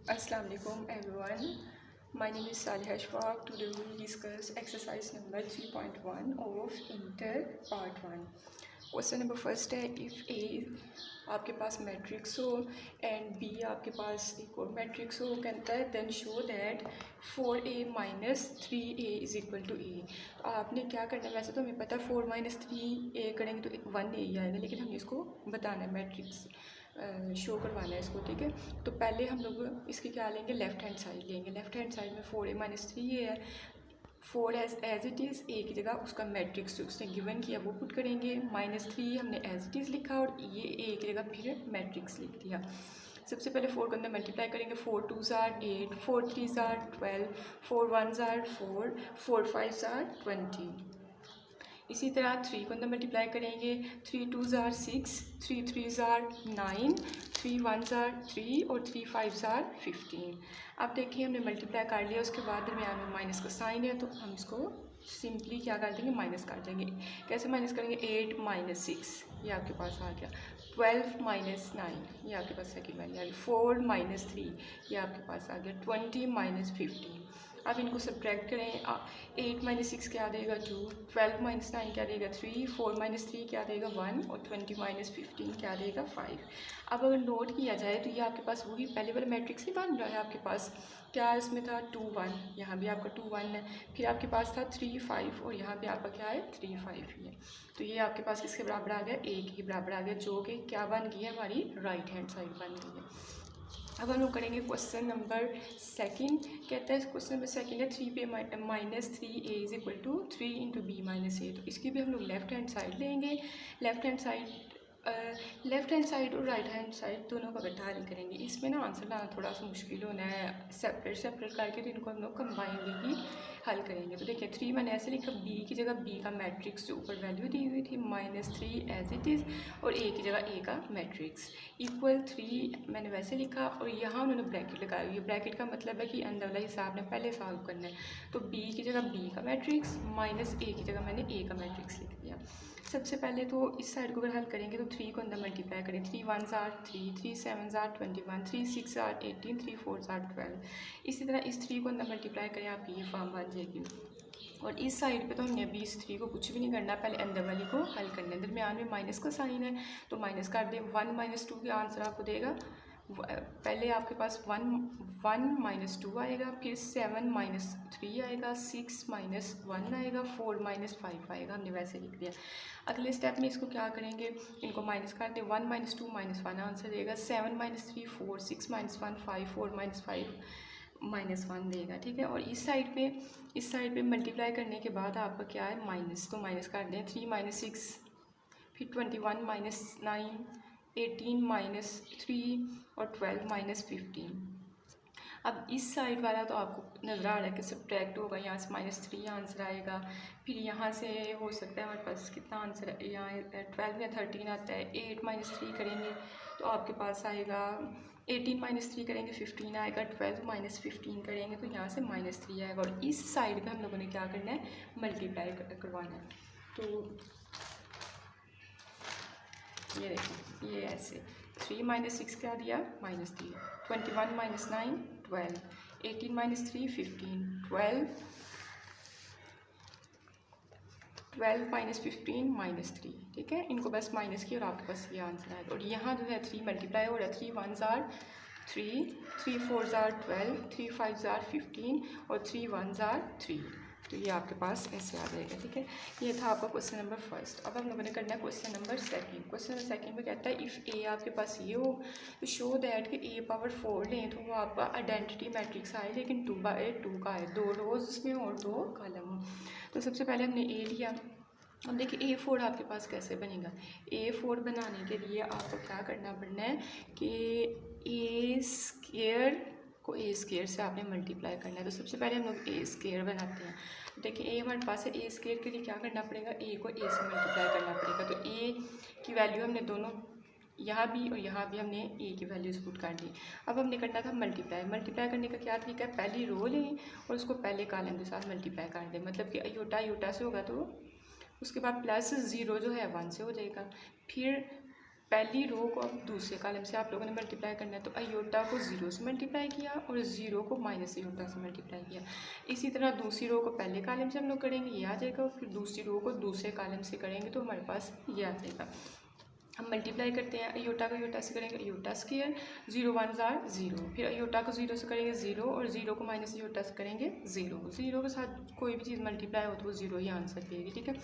Assalamu alaikum everyone. My name is Salih Ashfaq. Today we will discuss exercise number 3.1 of Inter part 1. Question number first है if A आपके पास matrix हो and B आपके पास एक और matrix हो, कहता है then show that 4A minus 3A is equal to A. तो आपने क्या करना है, वैसे तो हमें पता है 4 minus 3A करेंगे तो 1A ही आएगा, लेकिन हमने इसको बताना है, मैट्रिक्स शो करवाना है इसको, ठीक है। तो पहले हम लोग इसकी क्या लेंगे, लेफ़्ट हैंड साइड लेंगे। लेफ़्ट हैंड साइड में 4A minus 3A है, 4 एज इट इज़, ए की जगह उसका मैट्रिक्स जो उसने गिवन किया वो पुट करेंगे, -3 हमने एज इट इज़ लिखा और ये ए की जगह फिर मैट्रिक्स लिख दिया। सबसे पहले 4 को अंदर मल्टीप्लाई करेंगे, 4 2s are 8, 4 3s are 12, 4 1s are 4, 4 5s are 20। इसी तरह 3 को अंदर मल्टीप्लाई करेंगे, 3 2s are 6, 3 3s are 9, 3 1s are 3 और 3 5s are 15। अब देखिए हमने मल्टीप्लाई कर लिया, उसके बाद दरमियान में माइनस का साइन है तो हम इसको सिंपली क्या कर देंगे, माइनस कर देंगे। कैसे माइनस करेंगे, 8 minus 6 ये आपके पास आ गया, 12 minus 9 ये आपके पास सेकेंड वैल्यू आ गई, 4 minus 3 ये आपके पास आ गया, 20 minus 15। अब इनको सब्ट्रैक्ट करें, 8 minus 6 क्या देगा 2, 12 minus 9 क्या देगा 3, 4 minus 3 क्या देगा 1 और 20 minus 15 क्या देगा 5। अब अगर नोट किया जाए तो ये आपके पास वही पहले वाला मैट्रिक्स ही बन रहा है। आपके पास क्या इसमें था 2 1, यहाँ भी आपका 2 1 है, फिर आपके पास था 3 5 और यहाँ पे आपका क्या है 3 5 ही है। तो ये आपके पास किसके बराबर आ गया, 1 के बराबर आ गया, जो कि क्या बन गई है, हमारी राइट हैंड साइड बन गई है। अब हम लोग करेंगे क्वेश्चन नंबर सेकंड। कहता है क्वेश्चन नंबर सेकंड है 3B minus 3A is equal to 3 into B minus A। तो इसकी भी हम लोग लेफ्ट हैंड साइड लेंगे। लेफ्ट हैंड साइड और राइट हैंड साइड दोनों का इकट्ठा हल करेंगे। इसमें ना आंसर लाना थोड़ा सा मुश्किल होना है, सेपरेट करके तो इनको हम लोग कंबाइनली ही हल करेंगे। तो देखिए 3 मैंने ऐसे लिखा, B की जगह B का मैट्रिक्स जो ऊपर वैल्यू दी हुई थी -3 एज इट इज़ और A की जगह A का मैट्रिक्स इक्वल 3 मैंने वैसे लिखा और यहाँ उन्होंने ब्रैकेट लगाई हुई है। ब्रैकेट का मतलब है कि अंदर वाला हिसाब ने पहले सॉल्व करना है। तो B की जगह B का मैट्रिक्स माइनस A की जगह मैंने A का मैट्रिक्स लिख दिया। सबसे पहले तो इस साइड को अगर हल करेंगे तो 3 को अंदर मल्टीप्लाई करें, 3 1s are 3, 3 7s are 21, 3 6 are 18, 3 4s are 12। इसी तरह इस 3 को अंदर मल्टीप्लाई करें, आप ये फॉर्म बन जाएगी। और इस साइड पे तो हमने अभी इस 3 को कुछ भी नहीं करना, पहले अंदर वाली को हल करना है। दरमियान में माइनस का साइन है तो माइनस कर दें, 1 minus 2 का आंसर आपको देगा, पहले आपके पास 1 minus 2 आएगा, फिर 7 minus 3 आएगा, 6 minus 1 आएगा, 4 minus 5 आएगा, हमने वैसे लिख दिया। अगले स्टेप में इसको क्या करेंगे, इनको माइनस कर दें, 1 minus 2 minus 1 आंसर देगा, 7 minus 3 4, 6 minus 1 5, 4 minus 5 -1 देगा, ठीक है। और इस साइड पे मल्टीप्लाई करने के बाद आपका क्या है माइनस, तो माइनस कर दें, 3 minus 6, फिर 21 minus 9, 18 minus 3 और 12 minus 15। अब इस साइड वाला तो आपको नज़र आ रहा है कि सब्ट्रैक्ट होगा, यहाँ से -3 आंसर आएगा, फिर यहाँ से हो सकता है हमारे पास कितना आंसर है, यहाँ 12 या 13 आता है, 8 minus 3 करेंगे तो आपके पास आएगा 18 minus 3 करेंगे 15 आएगा, 12 minus 15 करेंगे तो यहाँ से -3 आएगा। और इस साइड पे हम लोगों ने क्या करना है, मल्टीप्लाई करवाना है। तो ये देखिए, ये ऐसे 3 minus 6 क्या दिया, -3, 21 minus 9 12, 18 minus 3 15, 12 minus 15 -3, ठीक है। इनको बस माइनस की और आपके पास ये आंसर आएगा। और यहाँ जो है 3 मल्टीप्लाई हो रहा है, 3 1s are 3, 3 4s are 12, 3 5s are 15 और 3 1s are 3। तो ये आपके पास ऐसे आ जाएगा, ठीक है। ये था आपका क्वेश्चन नंबर फर्स्ट। अब हम लोगों ने करना है question number second. Question number second में कहता है इफ़ ए आपके पास ये हो तो शो दैट कि ए पावर 4 लें तो वो आपका आइडेंटिटी मैट्रिक्स आए, लेकिन 2/2 का है, 2 रोज उसमें और 2 कॉलम हो। तो सबसे पहले हमने ए लिया। अब देखिए A4 आपके पास कैसे बनेगा। A4 बनाने के लिए आपको क्या करना पड़ना है कि ए स्क्वायर को ए स्क्वायर से आपने मल्टीप्लाई करना है। तो सबसे पहले हम लोग ए स्क्वायर बनाते हैं। देखिए ए हमारे पास है, ए स्क्वायर के लिए क्या करना पड़ेगा, ए को ए से मल्टीप्लाई करना पड़ेगा। तो ए की वैल्यू हमने दोनों यहाँ भी और यहाँ भी हमने ए की वैल्यूज पुट कर दी। अब हमने करना था मल्टीप्लाई करने का क्या तरीका है, पहली रो लें और उसको पहले कॉलम के साथ मल्टीप्लाई कर दें। मतलब कि योटा से होगा तो उसके बाद +0 जो है 1 से हो जाएगा। फिर पहली रो को अब दूसरे कॉलम से आप लोगों ने मल्टीप्लाई करना है, तो अयोटा को 0 से मल्टीप्लाई किया और 0 को माइनस अयोटा से मल्टीप्लाई किया। इसी तरह दूसरी रो को पहले कॉलम से हम लोग करेंगे, ये आ जाएगा, और फिर दूसरी रो को दूसरे कॉलम से करेंगे तो हमारे पास ये आ जाएगा। हम मल्टीप्लाई करते हैं, अयोटा को अयोटा से करेंगे अयोटा स्क्वायर, 0 1 जार 0, फिर अयोटा को 0 से करेंगे 0 और 0 को माइनस अयोटा से करेंगे 0। 0 के साथ कोई भी चीज़ मल्टीप्लाई हो तो वो 0 ही आंसर देगी, ठीक है।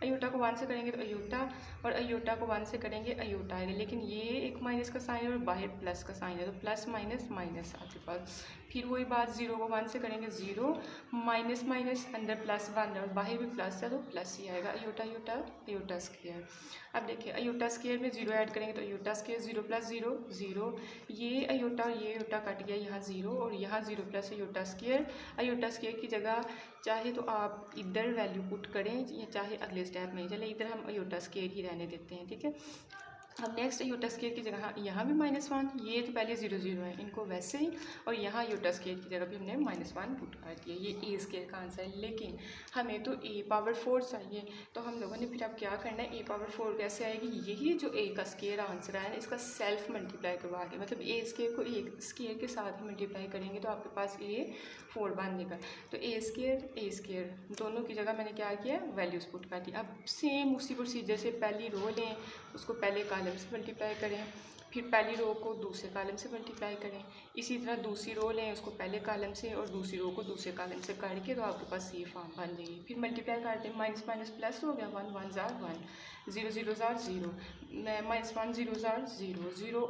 अयोटा को 1 से करेंगे तो अयोटा, और अयोटा को 1 से करेंगे अयोटा आएगा, लेकिन ये एक माइनस का साइन और बाहर प्लस का साइन है, तो प्लस माइनस माइनस आपके पास। फिर वही बात, 0 को 1 से करेंगे 0, माइनस माइनस अंदर प्लस 1 और बाहर भी प्लस है तो प्लस ही आएगा। Iota iota iota square. अब देखिए अयोटा स्क्वायर में 0 ऐड करेंगे तो अयोटा स्क्वायर 0 प्लस 0 0, ये अयोटा और ये अयोटा कट गया, यहाँ 0 और यहाँ 0 plus iota square. Iota square की जगह चाहे तो आप इधर वैल्यू पुट करें या चाहे अगले स्टेप में, चले इधर हम अयोटा स्क्वायर ही रहने देते हैं, ठीक है। अब नेक्स्ट अयोटा स्क्वायर की जगह यहाँ भी -1, ये तो पहले 0 0 है, इनको वैसे ही, और यहाँ अयोटा स्क्वायर की जगह भी हमने -1 पुट कर दिया। ये ए स्क्वायर का आंसर है, लेकिन हमें तो a पावर 4 चाहिए, तो हम लोगों ने फिर अब क्या करना है, a पावर 4 कैसे आएगी, यही जो a का स्क्वायर आंसर आया ना, इसका सेल्फ मल्टीप्लाई करवा के, मतलब a स्क्वायर को a स्क्वायर के साथ ही मल्टीप्लाई करेंगे तो आपके पास a 4 बन जाएगा। तो a स्क्वायर दोनों की जगह मैंने क्या किया, वैल्यूज़ पुट कर दी। अब सेम उसी प्रोसीजर से पहली रो लें, उसको पहले कॉलम से मल्टीप्लाई करें, फिर पहली रो को दूसरे कॉलम से मल्टीप्लाई करें, इसी तरह दूसरी रो लें, उसको पहले कॉलम से और दूसरी रो को दूसरे कॉलम से करके तो आपके पास ये फॉर्म बन जाएगी। फिर मल्टीप्लाई करते हैं, माइनस माइनस प्लस हो गया, 1 1 jar 1, 0 0 jar 0, -1 0 jar 0 0,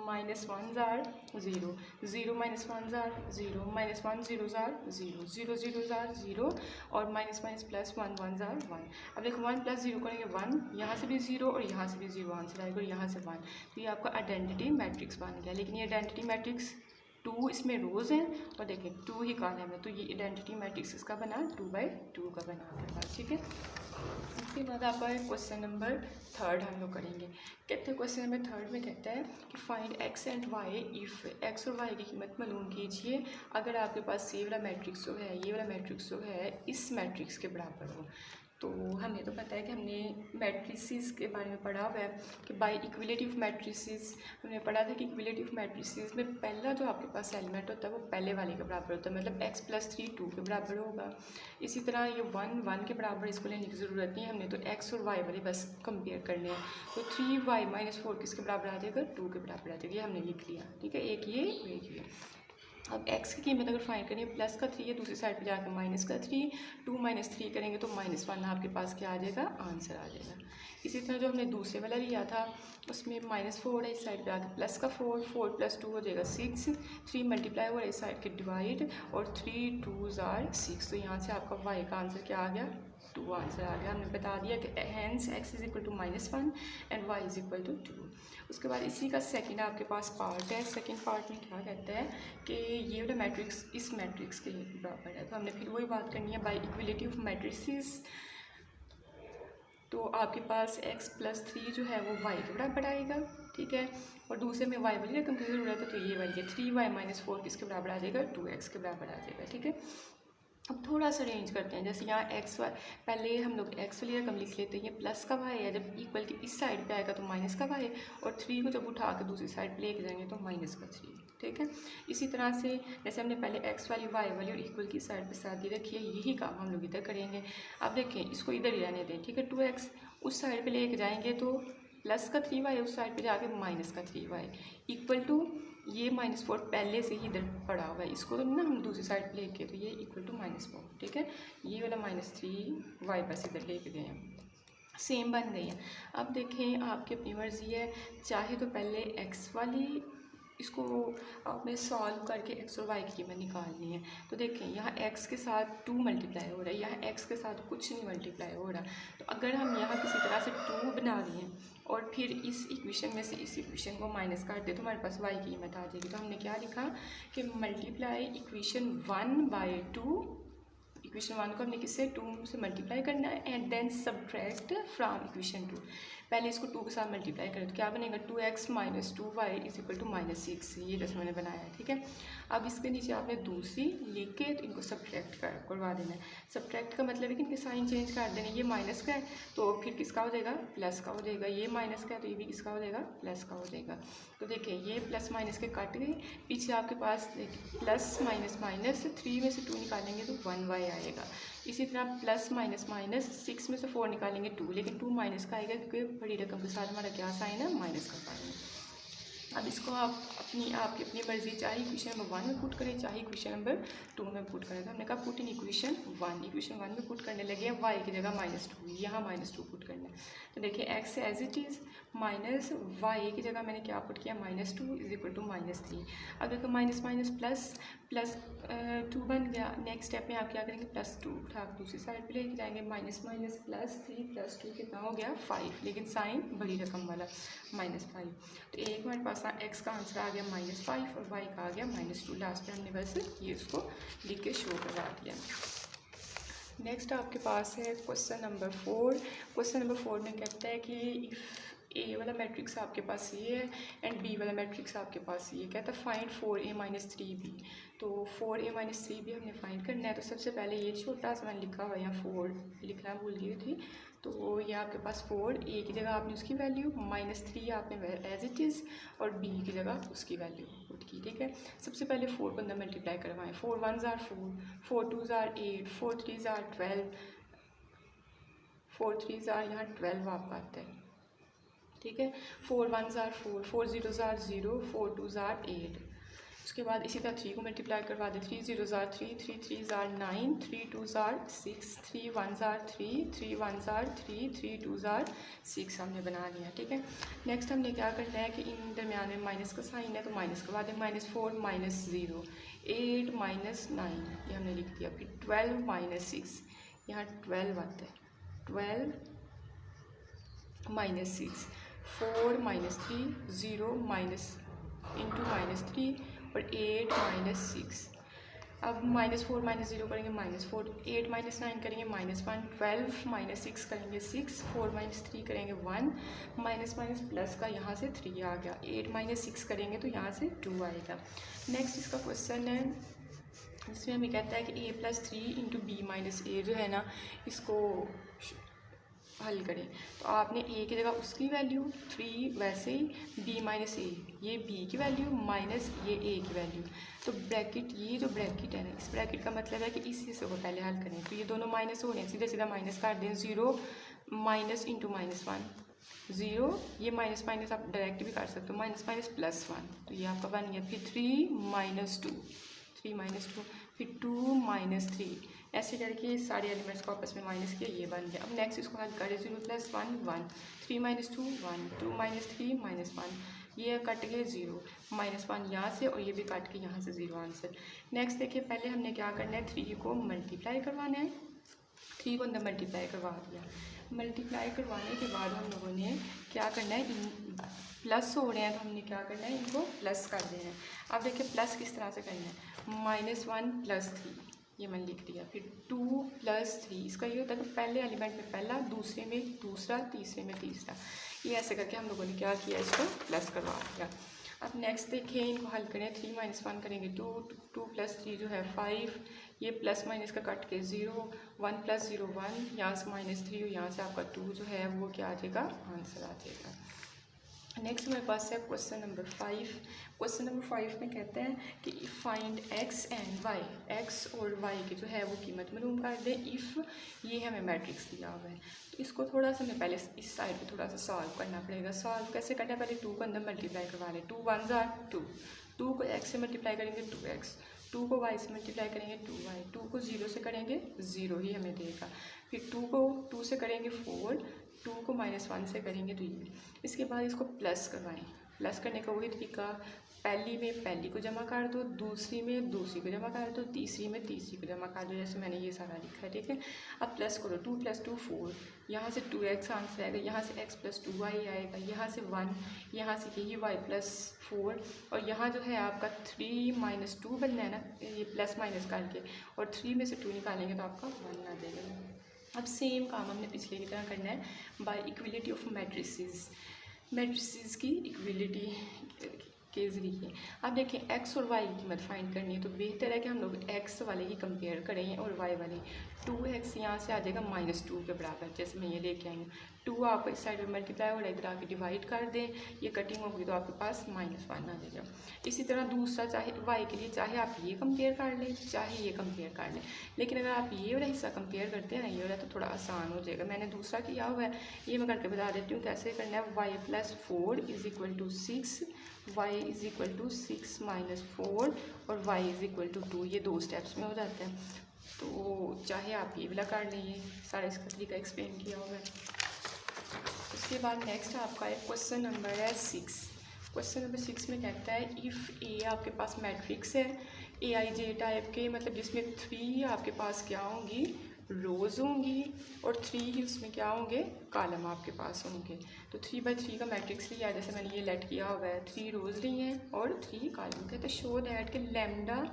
-1 jar 0 0, -1 jar 0, -1 0 jar 0 0 0 jar 0 और माइनस माइनस प्लस 1 1 जार 1। अब देखो 1 प्लस 0 करेंगे 1, यहाँ से भी 0 और यहाँ से भी 0 आंसर आएगा, और यहाँ से 1, तो ये आपका आइडेंटिटी मैट्रिक्स बन गया। लेकिन ये आइडेंटिटी मैट्रिक्स 2 इसमें रोज़ हैं और देखें 2 ही कॉलम है, तो ये आइडेंटिटी मैट्रिक्स इसका बना 2/2 का बना आपके पास, ठीक है। उसके बाद आपका क्वेश्चन नंबर 3 हम लोग करेंगे। कहते हैं क्वेश्चन नंबर 3 में कहता है कि find x and y if x और y की कीमत मालूम कीजिए अगर आपके पास ये वाला मैट्रिक्स जो है, ये वाला मैट्रिक्स जो है इस मैट्रिक्स के बराबर हो। तो हमें तो पता है कि हमने मैट्रिसेस के बारे में पढ़ा हुआ है कि बाय इक्विलेटिव मैट्रिसेस, हमने पढ़ा था कि इक्विलेटिव मैट्रिसेस में पहला जो आपके पास एलिमेंट होता है वो पहले वाले के बराबर होता है, मतलब x + 3 2 के बराबर होगा। इसी तरह ये 1 1 के बराबर इसको लेने की ज़रूरत नहीं है, हमने तो x और y वाले बस कंपेयर करने हैं। तो 3y - 4 किसके बराबर आ जाएगा, 2 के बराबर आ जाएगा, ये हमने लिख लिया, ठीक है। एक ये और एक ये। अब x की कीमत अगर फाइंड करें, प्लस का 3 है, दूसरी साइड पे जाकर माइनस का 3, 2 - 3 करेंगे तो -1 आपके पास क्या आ जाएगा, आंसर आ जाएगा। इसी तरह जो हमने दूसरे वाला लिया था उसमें -4 है, इस साइड पे आके प्लस का 4, 4 + 2 हो जाएगा 6, 3 मल्टीप्लाई हो रहा है इस साइड के डिवाइड, और 3 2 = 6, तो यहाँ से आपका y का आंसर क्या आ गया, 2 आंसर आ गया। हमने बता दिया कि हैंस x = -1 एंड y = 2। उसके बाद इसी का सेकंड आपके पास पार्ट है। सेकंड पार्ट में क्या कहता है कि ये वाला मैट्रिक्स इस मैट्रिक्स के बराबर है, तो हमने फिर वही बात करनी है बाय इक्विलेटिव मैट्रिसेस। तो आपके पास x + 3 जो है वो y के बराबर आएगा, ठीक है, और दूसरे में y वाली रकम की ज़रूरत है, तो ये वाली है 3y - 4 किसके बराबर आ जाएगा, 2x के बराबर आ जाएगा, ठीक है। अब थोड़ा सा अरेंज करते हैं, जैसे यहाँ x y, पहले हम लोग x वाली रकम लिख लेते हैं, ये प्लस का y है, जब इक्वल की इस साइड पे आएगा तो माइनस का y, और 3 को जब उठा के दूसरी साइड पे लेके जाएंगे तो -3, ठीक है। इसी तरह से जैसे हमने पहले x वाली y वाली और इक्वल की साइड पे साथ रखी है, यही काम हम लोग इधर करेंगे। अब देखें इसको इधर ही रहने दें, ठीक है। 2x उस साइड पे लेके जाएंगे तो प्लस का 3y, उस साइड पे जाके माइनस का 3y इक्वल टू ये -4 पहले से ही इधर पड़ा हुआ है, इसको ना हम दूसरी साइड पे लेके, तो ये इक्वल टू -4, ठीक है। ये वाला -3y बस इधर लेके गए हैं, सेम बन गई है। अब देखें आपकी अपनी मर्ज़ी है, चाहे तो पहले x वाली इसको आपने सॉल्व करके x और y की कीमत निकालनी है। तो देखें यहाँ x के साथ 2 मल्टीप्लाई हो रहा है, यहाँ x के साथ कुछ नहीं मल्टीप्लाई हो रहा, तो अगर हम यहाँ किसी तरह से 2 बना दें और फिर इस इक्वेशन में से इस इक्वेशन को माइनस कर दे तो हमारे पास y की कीमत आ जाएगी। तो हमने क्या लिखा कि मल्टीप्लाई इक्वेशन 1/2 इक्वेशन 1 को हमने किससे 2 से मल्टीप्लाई करना है and then subtract from equation 2। पहले इसको 2 के साथ मल्टीप्लाई करें तो क्या बनेगा 2x minus 2y is equal to -6। ये जैसे मैंने बनाया है, ठीक है। अब इसके नीचे आपने दूसरी लिख के तो इनको सब्ट्रैक्ट करवा देना है। सब्ट्रैक्ट का मतलब है कि इनके साइन चेंज कर देना। ये माइनस का है तो फिर किसका हो जाएगा, प्लस का हो जाएगा। ये माइनस का है तो ये भी किसका हो जाएगा, प्लस का हो जाएगा। तो देखिए ये प्लस माइनस के कट गए, पीछे आपके पास प्लस माइनस माइनस 3 में से 2 निकालेंगे तो 1y आएगा। इसी तरह प्लस माइनस माइनस 6 में से 4 निकालेंगे 2, लेकिन 2 माइनस का आएगा क्योंकि बड़ी रकम के साथ हमारा क्या साइन है, माइनस का साइन है। अब इसको आप आपकी अपनी मर्जी, चाहे इक्वेशन नंबर 1 में पुट करें चाहे इक्वेशन नंबर 2 में पुट करें। तो हमने कहा पुट इन इक्वेशन 1 में पुट करने लगे हैं, y की जगह -2, यहाँ -2 पुट करना है। तो देखिए x as it is minus y की जगह मैंने क्या पुट किया, -2 इज इक्वल टू -3। अब देखो माइनस माइनस प्लस प्लस 2 बन गया। नेक्स्ट स्टेप में आप क्या करेंगे, +2 उठा दूसरी साइड पे लेके जाएंगे, माइनस माइनस +3 + 2 कितना हो गया 5, लेकिन साइन बड़ी रकम वाला -5। तो एक हमारे पास x का आंसर आ गया -5 और y का आ गया -2। लास्ट में हमने बस ये उसको लिख के शो करवा दिया। नेक्स्ट आपके पास है क्वेश्चन नंबर 4। क्वेश्चन नंबर 4 में कहता है कि इफ़ ए वाला मैट्रिक्स आपके पास ये है एंड बी वाला मैट्रिक्स आपके पास ये कहता है फाइंड 4a - 3b। तो 4a - 3b हमने फाइंड करना है। तो सबसे पहले ये छोटा सा मैंने लिखा हुआ यहाँ 4 लिखना भूल गई थी, तो ये आपके पास 4 a की जगह आपने उसकी वैल्यू, -3 आपने एज इट इज़ और b की जगह उसकी वैल्यू पुट की, ठीक है। सबसे पहले 4 को अंदर मल्टीप्लाई करवाएं। 4 1s are 4, 4 2s are 8, 4 3s are 12, 4 3s are यहाँ 12 आपका आता है, ठीक है। 4 1s are 4, 4 0s are 0, 4 2s are 8। उसके बाद इसी तरह 3 को मल्टीप्लाई करवा दें। 3 0s are 3, 3 3s are 9, 3 2s are 6, 3 1s are 3, 3 1s are 3, 3 2s are 6 हमने बना लिया, ठीक है। नेक्स्ट हमने क्या करना है कि इन दरमियान में माइनस का साइन है तो माइनस करवा दें। -4 -0, 8 -9 ये हमने लिख दिया। फिर 12 -6 यहाँ 12 आता है, 12 -6, 4 -3, 0 इंटू -3 और 8 -6। अब -4 -0 करेंगे -4, 8 -9 करेंगे -1, 12 -6 करेंगे 6, 4 -3 करेंगे 1, माइनस माइनस प्लस का यहाँ से 3 आ गया। 8 -6 करेंगे तो यहाँ से 2 आएगा। नेक्स्ट इसका क्वेश्चन है, इसमें हमें कहता है कि a + 3 इंटू b - a जो है ना, इसको हल करें। तो आपने a की जगह उसकी वैल्यू 3, वैसे ही b - a ये b की वैल्यू माइनस ये a की वैल्यू। तो ब्रैकेट, ये जो ब्रैकेट है ना, इस ब्रैकेट का मतलब है कि इस हिस्से को पहले हल करें। तो ये दोनों माइनस हो रहे हैं, सीधा सीधा माइनस कर दें। 0 माइनस इंटू -1 0, ये माइनस माइनस आप डायरेक्ट भी कर सकते हो, माइनस +1 तो ये आपका बन गया। फिर 3 - 2, 3 - 2, फिर 2 - 3, ऐसे करके सारे एलिमेंट्स को आपस में माइनस किया, ये बन गया। अब नेक्स्ट इसको हल करें। 0 + 1 1, 3 - 2 1, 2 - 3 -1, ये कट गए 0, -1 यहाँ से और ये भी कट के यहाँ से 0 आंसर। नेक्स्ट देखिए, पहले हमने क्या करना है, 3 को मल्टीप्लाई करवाना है। 3 को अंदर मल्टीप्लाई करवा दिया। मल्टीप्लाई करवाने के बाद हम लोगों ने क्या करना है, प्लस हो रहे हैं तो हमने क्या करना है, इनको प्लस कर देना है। अब देखिए प्लस किस तरह से करना है, -1 + 3 ये मैंने लिख दिया। फिर 2 + 3, इसका ये होता है कि पहले एलिमेंट में पहला, दूसरे में दूसरा, तीसरे में तीसरा, ये ऐसे करके हम लोगों ने क्या किया, इसको प्लस करवा दिया। अब नेक्स्ट देखिए, इनको हल करें। 3 - 1 करेंगे 2, 2 + 3 जो है 5, ये प्लस माइनस का कट के 0, 1 + 0 1, यहाँ से -3 और यहाँ से आपका 2 जो है वो क्या आ जाएगा, आंसर आ जाएगा। नेक्स्ट हमारे पास है क्वेश्चन नंबर 5। क्वेश्चन नंबर 5 में कहते हैं कि find x and y, x और y की जो है वो कीमत मालूम कर दें इफ़ ये हमें मैट्रिक्स दिया हुआ है। तो इसको थोड़ा सा हमें पहले इस साइड पे थोड़ा सा सॉल्व करना पड़ेगा। सॉल्व कैसे करना है, पहले 2 को अंदर मल्टीप्लाई करवा लें। 2 1s are 2, 2 को x से मल्टीप्लाई करेंगे 2x, 2 को y से मल्टीप्लाई करेंगे 2y, 2 को 0 से करेंगे 0 ही हमें देगा। फिर 2 को 2 से करेंगे 4, 2 को -1 से करेंगे तो ये। इसके बाद इसको प्लस करवाएं। प्लस करने का वही तरीका, पहली में पहली को जमा कर दो, दूसरी में दूसरी को जमा कर दो, तीसरी में तीसरी को जमा कर दो, जैसे मैंने ये सारा लिखा है, ठीक है। अब प्लस करो, 2 + 2 4, यहाँ से 2x आंसर आएगा, यहाँ से x + 2y आएगा, यहाँ से 1, यहाँ से यही y + 4, और यहाँ जो है आपका 3 - 2 बनना है ना, ये प्लस माइनस करके, और 3 में से 2 निकालेंगे तो आपका 1 आ जाएगा। अब सेम काम हमने पिछले की तरह करना है बाय इक्वलिटी ऑफ मैट्रिसेस की इक्वलिटी के ज़रिए। अब देखें x और y की कीमत फाइंड करनी है, तो बेहतर है कि हम लोग x वाले ही कंपेयर करें और y वाले। 2x यहाँ से आ जाएगा -2 के बराबर, जैसे मैं ये लेके आई हूँ। 2 आपको इस साइड में मल्टीप्लाई हो रहा है, इधर आके डिवाइड कर दें, ये कटिंग होगी तो आपके पास -1 आ जाएगा। इसी तरह दूसरा, चाहे y के लिए चाहे आप ये कंपेयर कर लें चाहे ये कंपेयर कर लें, लेकिन अगर आप ये वाला हिस्सा कंपेयर करते हैं ना, ये वाला, तो थोड़ा आसान हो जाएगा। मैंने दूसरा किया हुआ है, ये मैं करके बता देती हूँ कैसे करना है। y + 4 = 6, y = 6 - 4 और y = 2, ये 2 स्टेप्स में हो जाता है। तो चाहे आप ये वाला कर लें, ये सारा इसका तरीका एक्सप्लेन किया हुआ है। उसके बाद नेक्स्ट आपका एक क्वेश्चन नंबर है 6। क्वेश्चन नंबर 6 में कहता है इफ़ ए आपके पास मैट्रिक्स है AIJ टाइप के, मतलब जिसमें 3 आपके पास क्या होंगी, रोज़ होंगी, और 3 ही उसमें क्या होंगे, कॉलम आपके पास होंगे। तो 3/3 का मैट्रिक्स लिया, जैसे मैंने ये लेट किया हुआ है, 3 रोज़ ली हैं और 3 कॉलम थे। तो शो दैट के लैम्डा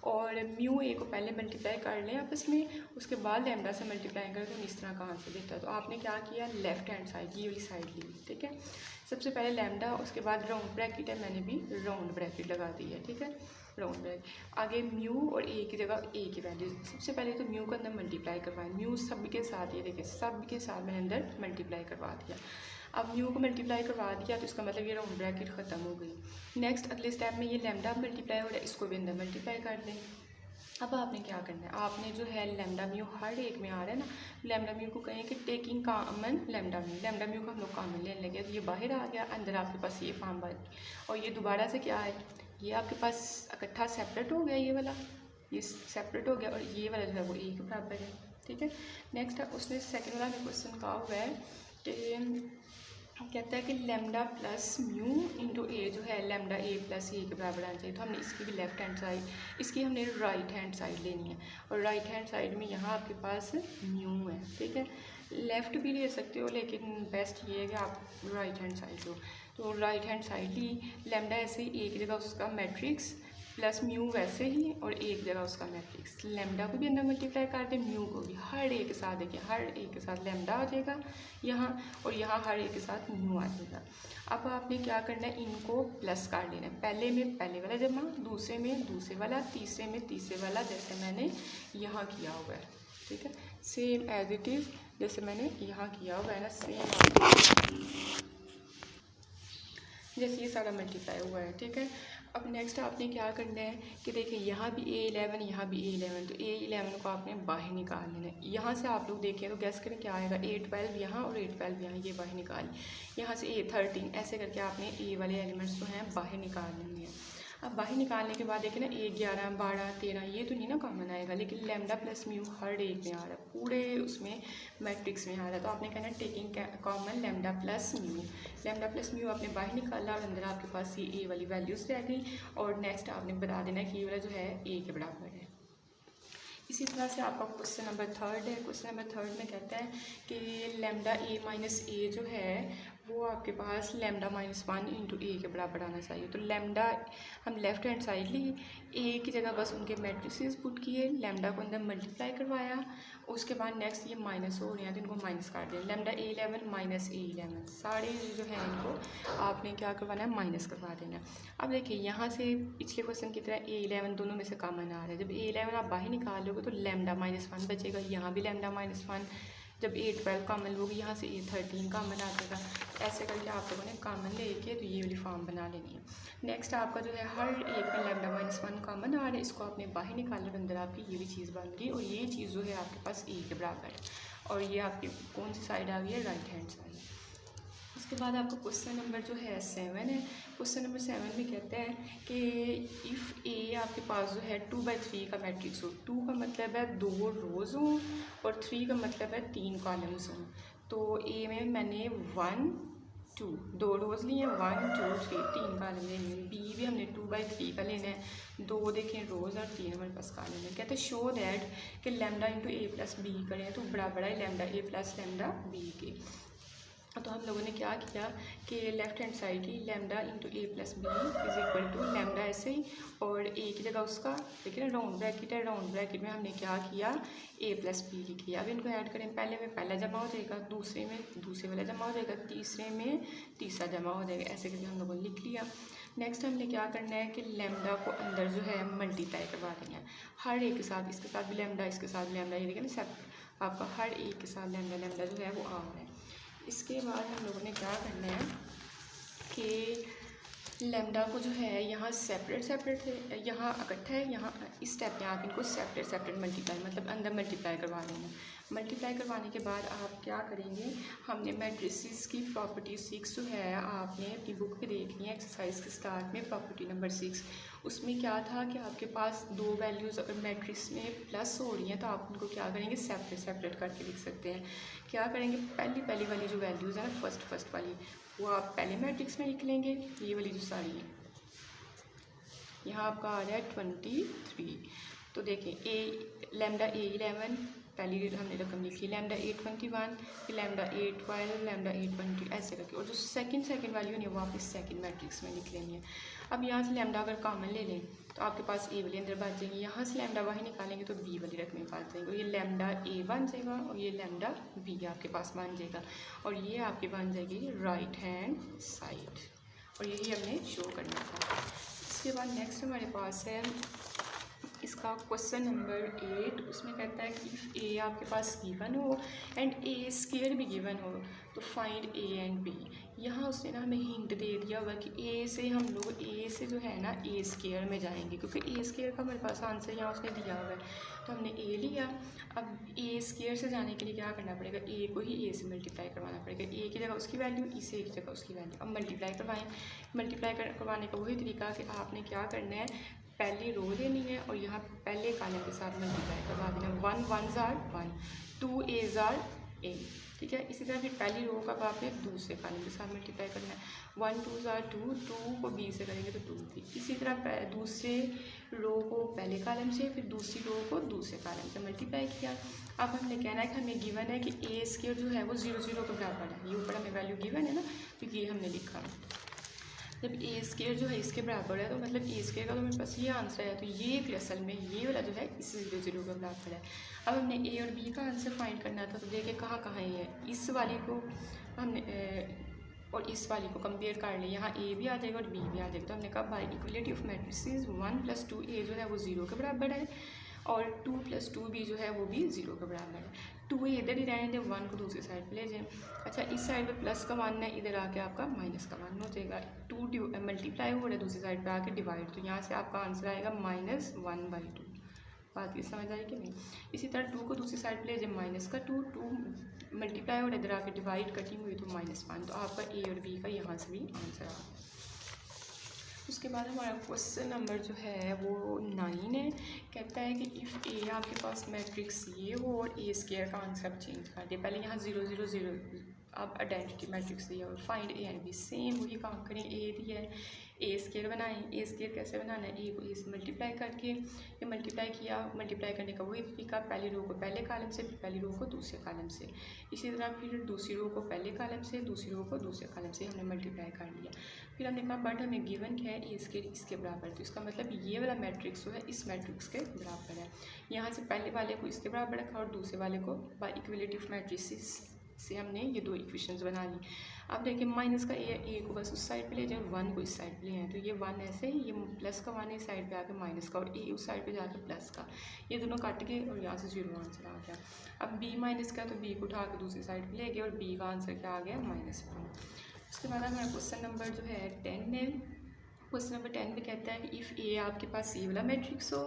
और म्यू ए को पहले मल्टीप्लाई कर लें आपस में, उसके बाद लैम्डा से मल्टीप्लाई करें तो इस तरह का आंसर देता है। तो आपने क्या किया, लेफ्ट हैंड साइड ये वाली साइड ली, ठीक है। सबसे पहले लैम्डा, उसके बाद राउंड ब्रैकेट है, मैंने भी राउंड ब्रैकेट लगा दी है, ठीक है, राउंड ब्रैकेट। आगे म्यू और ए की जगह ए की वैल्यू, सबसे पहले तो म्यू के अंदर मल्टीप्लाई करवाएं, म्यू सब के साथ, ये देखिए सब के साथ मैंने अंदर मल्टीप्लाई करवा दिया। अब म्यू को मल्टीप्लाई करवा दिया तो इसका मतलब ये राउंड ब्रैकेट ख़त्म हो गई। नेक्स्ट अगले स्टेप में ये लैम्डा मल्टीप्लाई हो रहा है, इसको भी अंदर मल्टीप्लाई कर दें। अब आपने क्या करना है, आपने जो है लैम्डा म्यू हर एक में आ रहा है ना, लैम्डा म्यू को कहें कि टेकिंग कॉमन लैम्डा म्यू को हम लोग कॉमन लेने लगे, तो ये बाहर आ गया, अंदर आपके पास ये फॉर्म बन, और ये दोबारा से क्या है, ये आपके पास इकट्ठा सेपरेट हो गया, ये वाला ये सेपरेट हो गया, और ये वाला जो है वो ए के बराबर है, ठीक है। नेक्स्ट उसने सेकेंड वाला में क्वेश्चन कहा हुआ है कि कहता है कि लैम्डा प्लस म्यू इंटू ए जो है लैम्डा ए प्लस ए के बराबर आना चाहिए। तो हमने इसकी भी लेफ्ट हैंड साइड, इसकी हमने राइट हैंड साइड लेनी है, और राइट हैंड साइड में यहाँ आपके पास म्यू है, ठीक है। लेफ़्ट भी ले सकते हो, लेकिन बेस्ट ये है कि आप राइट हैंड साइड लो। तो राइट हैंड साइड ली, लैम्डा ऐसे ही एक जगह उसका मैट्रिक्स, प्लस म्यू वैसे ही, और एक जगह उसका मैट्रिक्स। लैम्डा को भी अंदर मल्टीप्लाई कर दें, म्यू को भी, हर एक के साथ देखिए, हर एक के साथ लैम्डा आ जाएगा यहाँ, और यहाँ हर एक के साथ म्यू आ जाएगा। अब आपने क्या करना है, इनको प्लस कर लेना है, पहले में पहले वाला जमा, दूसरे में दूसरे वाला, तीसरे में तीसरे वाला, जैसे मैंने यहाँ किया हुआ है, ठीक है, सेम एज इट इज़ जैसे मैंने यहाँ किया हुआ है ना, सेम जैसे ये सारा मल्टीप्लाई हुआ है, ठीक है। अब नेक्स्ट आपने क्या करना है कि देखिए यहाँ भी A11 यहाँ भी A11, तो A11 को आपने बाहर निकाल लेना है। यहाँ से आप लोग देखें तो गैस करें क्या आएगा, A12 यहाँ और A12 यहाँ, ये बाहर निकाल, यहाँ से A13, ऐसे करके आपने A वाले एलिमेंट्स जो हैं बाहर निकाल लेंगे। अब बाहर निकालने के बाद देखिए ना, 1 11 12 13 ये तो नहीं ना कॉमन आएगा, लेकिन लैम्डा प्लस म्यू हर एक में आ रहा है, पूरे उसमें मैट्रिक्स में आ रहा है। तो आपने कहना है taking common lambda plus mu आपने बाहर निकाला, और अंदर आपके पास ये ए वाली वैल्यूज़ रह गई, और नेक्स्ट आपने बता देना कि ये वाला जो है ए के बराबर है। इसी तरह से आपका क्वेश्चन नंबर 3 है। क्वेश्चन नंबर 3 में कहता है कि लैम्डा ए माइनस ए जो है वो आपके पास लैम्डा -1 इंटू ए के बराबर आना चाहिए। तो लैम्डा हम लेफ्ट हैंड साइड ली, ए की जगह बस उनके मैट्रिसेस पुट किए, लैम्डा को अंदर मल्टीप्लाई करवाया, उसके बाद नेक्स्ट ये माइनस हो रहे हैं तो इनको माइनस कर दिया, लैम्डा A11 माइनस A11, सारे जो है इनको आपने क्या करवाना है, माइनस करवा देना है। अब देखिए यहाँ से पिछले क्वेश्चन की तरह A11 दोनों में से कॉमन आ रहा है, जब A11 आप बाहर निकाल लोगे तो लैम्डा -1 बचेगा, यहाँ भी लैम्डा -1, जब A12 कॉमन लोगे यहाँ से A13 कॉमन आ जाएगा। ऐसे करके आप लोगों ने कॉमन लेके तो ये वाली फॉर्म बना लेनी है। नेक्स्ट आपका जो है हर एक में लैम्डा -1 कॉमन आ रहा है, इसको आपने बाहर निकाल कर अंदर आपकी ये भी चीज़ बन गई, और ये चीज़ जो है आपके पास ए के बराबर है, और ये आपकी कौन सी साइड आ गई है, राइट हैंड साइड। उसके बाद आपका क्वेश्चन नंबर जो है 7 है। क्वेश्चन नंबर 7 में कहता है कि इफ़ ए आपके पास जो है 2/3 का मैट्रिक्स हो, 2 का मतलब है 2 रोज़ हों और 3 का मतलब है 3 कॉलम्स हों। तो ए में मैंने 1 2, 2 रोज़ लिए हैं, 1 2 3, 3 कॉलम लेने हैं। बी भी हमने 2/3 का लेना है, 2 देखें रोज़ और 3 हमारे पास कॉलम है। कहते हैं शो दैट कि lambda into A plus B करें तो बराबर है lambda A plus lambda B के। तो हम लोगों ने क्या किया कि लेफ्ट हैंड साइड की lambda into A plus B is equal to lambda ऐसे ही, और ए की जगह उसका देखिए ना राउंड ब्रैकेट है, राउंड ब्रैकेट में हमने क्या किया ए प्लस बी लिख लिया। अब इनको ऐड करें, पहले में पहला जमा हो जाएगा, दूसरे में दूसरे वाला जमा हो जाएगा, तीसरे में तीसरा जमा हो जाएगा, ऐसे करके हम लोगों ने लिख लिया। नेक्स्ट हमने क्या करना है कि लैम्डा को अंदर जो है मल्टीप्लाई करवा देना है हर एक के साथ, इसके साथ भी लैम्डा, इसके साथ भी लैम्डा, ये देखिए ना सब आपका हर एक के साथ लैम्डा लैम्डा जो है वो आ रहा है। इसके बाद हम लोगों ने क्या करना है कि लैम्डा को जो है यहाँ सेपरेट है, यहाँ इकट्ठा है, यहाँ इस स्टेप में आप इनको सेपरेट मल्टीप्लाई मतलब अंदर मल्टीप्लाई करवा लेना। मल्टीप्लाई करवाने के बाद आप क्या करेंगे, हमने मैट्रिसेस की प्रॉपर्टी 6 जो है आपने अपनी बुक पे देखनी है, एक्सरसाइज के स्टार्ट में प्रॉपर्टी नंबर 6। उसमें क्या था कि आपके पास दो वैल्यूज़ अगर मैट्रिक्स में प्लस हो रही हैं तो आप उनको क्या करेंगे सेपरेट करके लिख सकते हैं। क्या करेंगे, पहली वाली जो वैल्यूज़ है ना फर्स्ट वाली वो आप पहले मैट्रिक्स में लिख लेंगे, ये वाली जो सारी है यहाँ आपका आ रहा है 23। तो देखें ए लैम्डा ए 11 पहली हमने रकम लिखी, लैम्डा ए 21, फिर लैम्डा ए 12, लैम्डा ए 20 ऐसे करके, और जो सेकंड वैल्यू नहीं है वो आप इस सेकंड मैट्रिक्स में लिख लेंगे। अब यहाँ से लैम्डा अगर कॉमन ले लें तो आपके पास ए वाली अंदर बच जाएंगी, यहाँ से लैम्डा बाहर निकालेंगे तो बी वाली रकम बच जाएंगे, और ये लैम्डा ए बन जाएगा और ये लैम्डा बी आपके पास बन जाएगा, और ये आपके बन जाएगी राइट हैंड साइड, और यही हमने शो करना था। इसके बाद नेक्स्ट हमारे पास है इसका क्वेश्चन नंबर 8। उसमें कहता है कि इफ़ ए आपके पास गिवन हो एंड ए स्क्वायर भी गिवन हो तो फाइंड ए एंड बी। यहाँ उसने ना हमें हिंट दे दिया हुआ कि ए से हम लोग ए से जो है ना ए स्क्वायर में जाएंगे, क्योंकि ए स्क्वायर का हमारे पास आंसर यहाँ उसने दिया हुआ है, तो हमने ए लिया। अब ए स्क्वायर से जाने के लिए क्या करना पड़ेगा, ए को ही ए से मल्टीप्लाई करवाना पड़ेगा, ए की जगह उसकी वैल्यू, इसे ए की जगह उसकी वैल्यू। अब मल्टीप्लाई करवाएं, मल्टीप्लाई करवाने का वही तरीका कि आपने क्या करना है, पहली रो लेनी है और यहाँ पहले कॉलम के साथ मल्टीप्लाई करवा देना, 1 1s are 1, 2 A's are A, ठीक है। इसी तरह फिर पहली रो का आपने दूसरे कॉलम के साथ मल्टीप्लाई करना है, 1 2s are 2, 2 को B से करेंगे तो 2B। इसी तरह दूसरे रो को पहले कॉलम से, फिर दूसरी रो को दूसरे कॉलम से मल्टीप्लाई किया। अब हमने कहना है कि हमें गिवन है कि ए स्क्वायर जो है वो 0 0 के बराबर है, ये ऊपर हमें वैल्यू गिवन है ना, तो ये हमने लिखा। जब ए स्क्वायर जो है इसके बराबर है तो मतलब ए स्क्वायर का तो मेरे पास ये आंसर है, तो ये फिर असल में ये वाला जो है इस 0 0 के बराबर है। अब हमने ए और बी का आंसर फाइंड करना था, तो देखिए कहाँ ये है, इस वाली को हमने और इस वाली को कंपेयर कर लिया, यहाँ ए भी आ जाएगा और बी भी आ जाएगा। तो हमने कहा by equality of matrices 1 + 2a जो है वो 0 के बराबर है और 2 + 2b जो है वो भी 0 के बराबर है। 2 इधर ही रहने दें, 1 को दूसरी साइड पे ले जाएं। अच्छा, इस साइड पे प्लस का 1 है, इधर आके आपका माइनस का 1 हो जाएगा। 2 मल्टीप्लाई हो रहा है, दूसरी साइड पे आके डिवाइड, तो यहाँ से आपका आंसर आएगा -1/2। बात ये समझ आई कि नहीं। इसी तरह 2 को दूसरी साइड पे ले जाए, माइनस का 2 मल्टीप्लाई हो रहा है, इधर आके डिवाइड कटिंग हुई तो -1, तो आपका ए और बी का यहाँ से भी आंसर आ गया। उसके बाद हमारा क्वेश्चन नंबर जो है वो 9 है। कहता है कि इफ़ ए आपके पास मैट्रिक्स ये हो और ए स्क्वायर का आंसर चेंज कर दे, पहले यहाँ 0 0 0 आप आइडेंटिटी मैट्रिक्स दिया और find A and B, same वही काम करें, ए दिया है ए स्क्वायर बनाएं। ए स्क्वायर कैसे बनाना है, ए को ए से मल्टीप्लाई करके, ये मल्टीप्लाई किया, मल्टीप्लाई करने का वही तरीका, पहली रो को पहले कॉलम से, फिर पहली रो को दूसरे कॉलम से, इसी तरह फिर दूसरी रो को पहले कॉलम से, दूसरी रो को दूसरे कॉलम से हमने मल्टीप्लाई कर लिया। फिर हमने कहा बट हमें गिवन क्या है, ए स्क्वायर इसके बराबर, तो इसका मतलब ये वाला मैट्रिक्स जो है इस मैट्रिक्स के बराबर है। यहाँ से पहले वाले को इसके बराबर रखा और दूसरे वाले को बाय इक्वलिटी ऑफ मैट्रिसेस से हमने ये दो इक्वेशंस बना ली। अब देखिए माइनस का ए को बस उस साइड पे ले जाए, 1 को इस साइड पे ले आए, तो ये 1 ऐसे ही, ये प्लस का 1 इस साइड पे आके माइनस का, और ए उस साइड पे जाके प्लस का, ये दोनों काट गए और यहाँ से 0 आंसर आ गया। अब बी माइनस का, तो बी को उठा के दूसरी साइड पे ले गए और बी का आंसर क्या आ गया -1। उसके बाद हमारा क्वेश्चन नंबर जो है 10 है। क्वेश्चन नंबर 10 में कहता है कि इफ़ ए आपके पास सी वाला मैट्रिक्स हो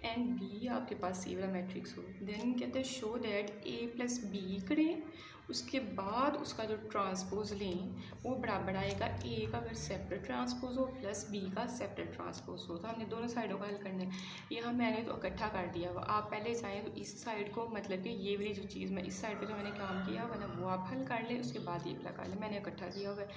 एंड बी आपके पास सी वाला मैट्रिक्स हो, देन कहते हैं शो दैट ए + बी करें उसके बाद उसका जो ट्रांसपोज लें वो बराबर आएगा ए का अगर सेपरेट ट्रांसपोज हो प्लस बी का सेपरेट ट्रांसपोज हो। तो हमने दोनों साइडों का हल करना है। यहाँ मैंने तो इकट्ठा कर दिया हुआ, आप पहले चाहें तो इस साइड को मतलब कि ये वाली जो चीज़ मैं इस साइड पे जो मैंने काम किया हुआ ना वो आप हल कर लें, उसके बाद ये वाला कर लें। मैंने इकट्ठा किया हुआ है।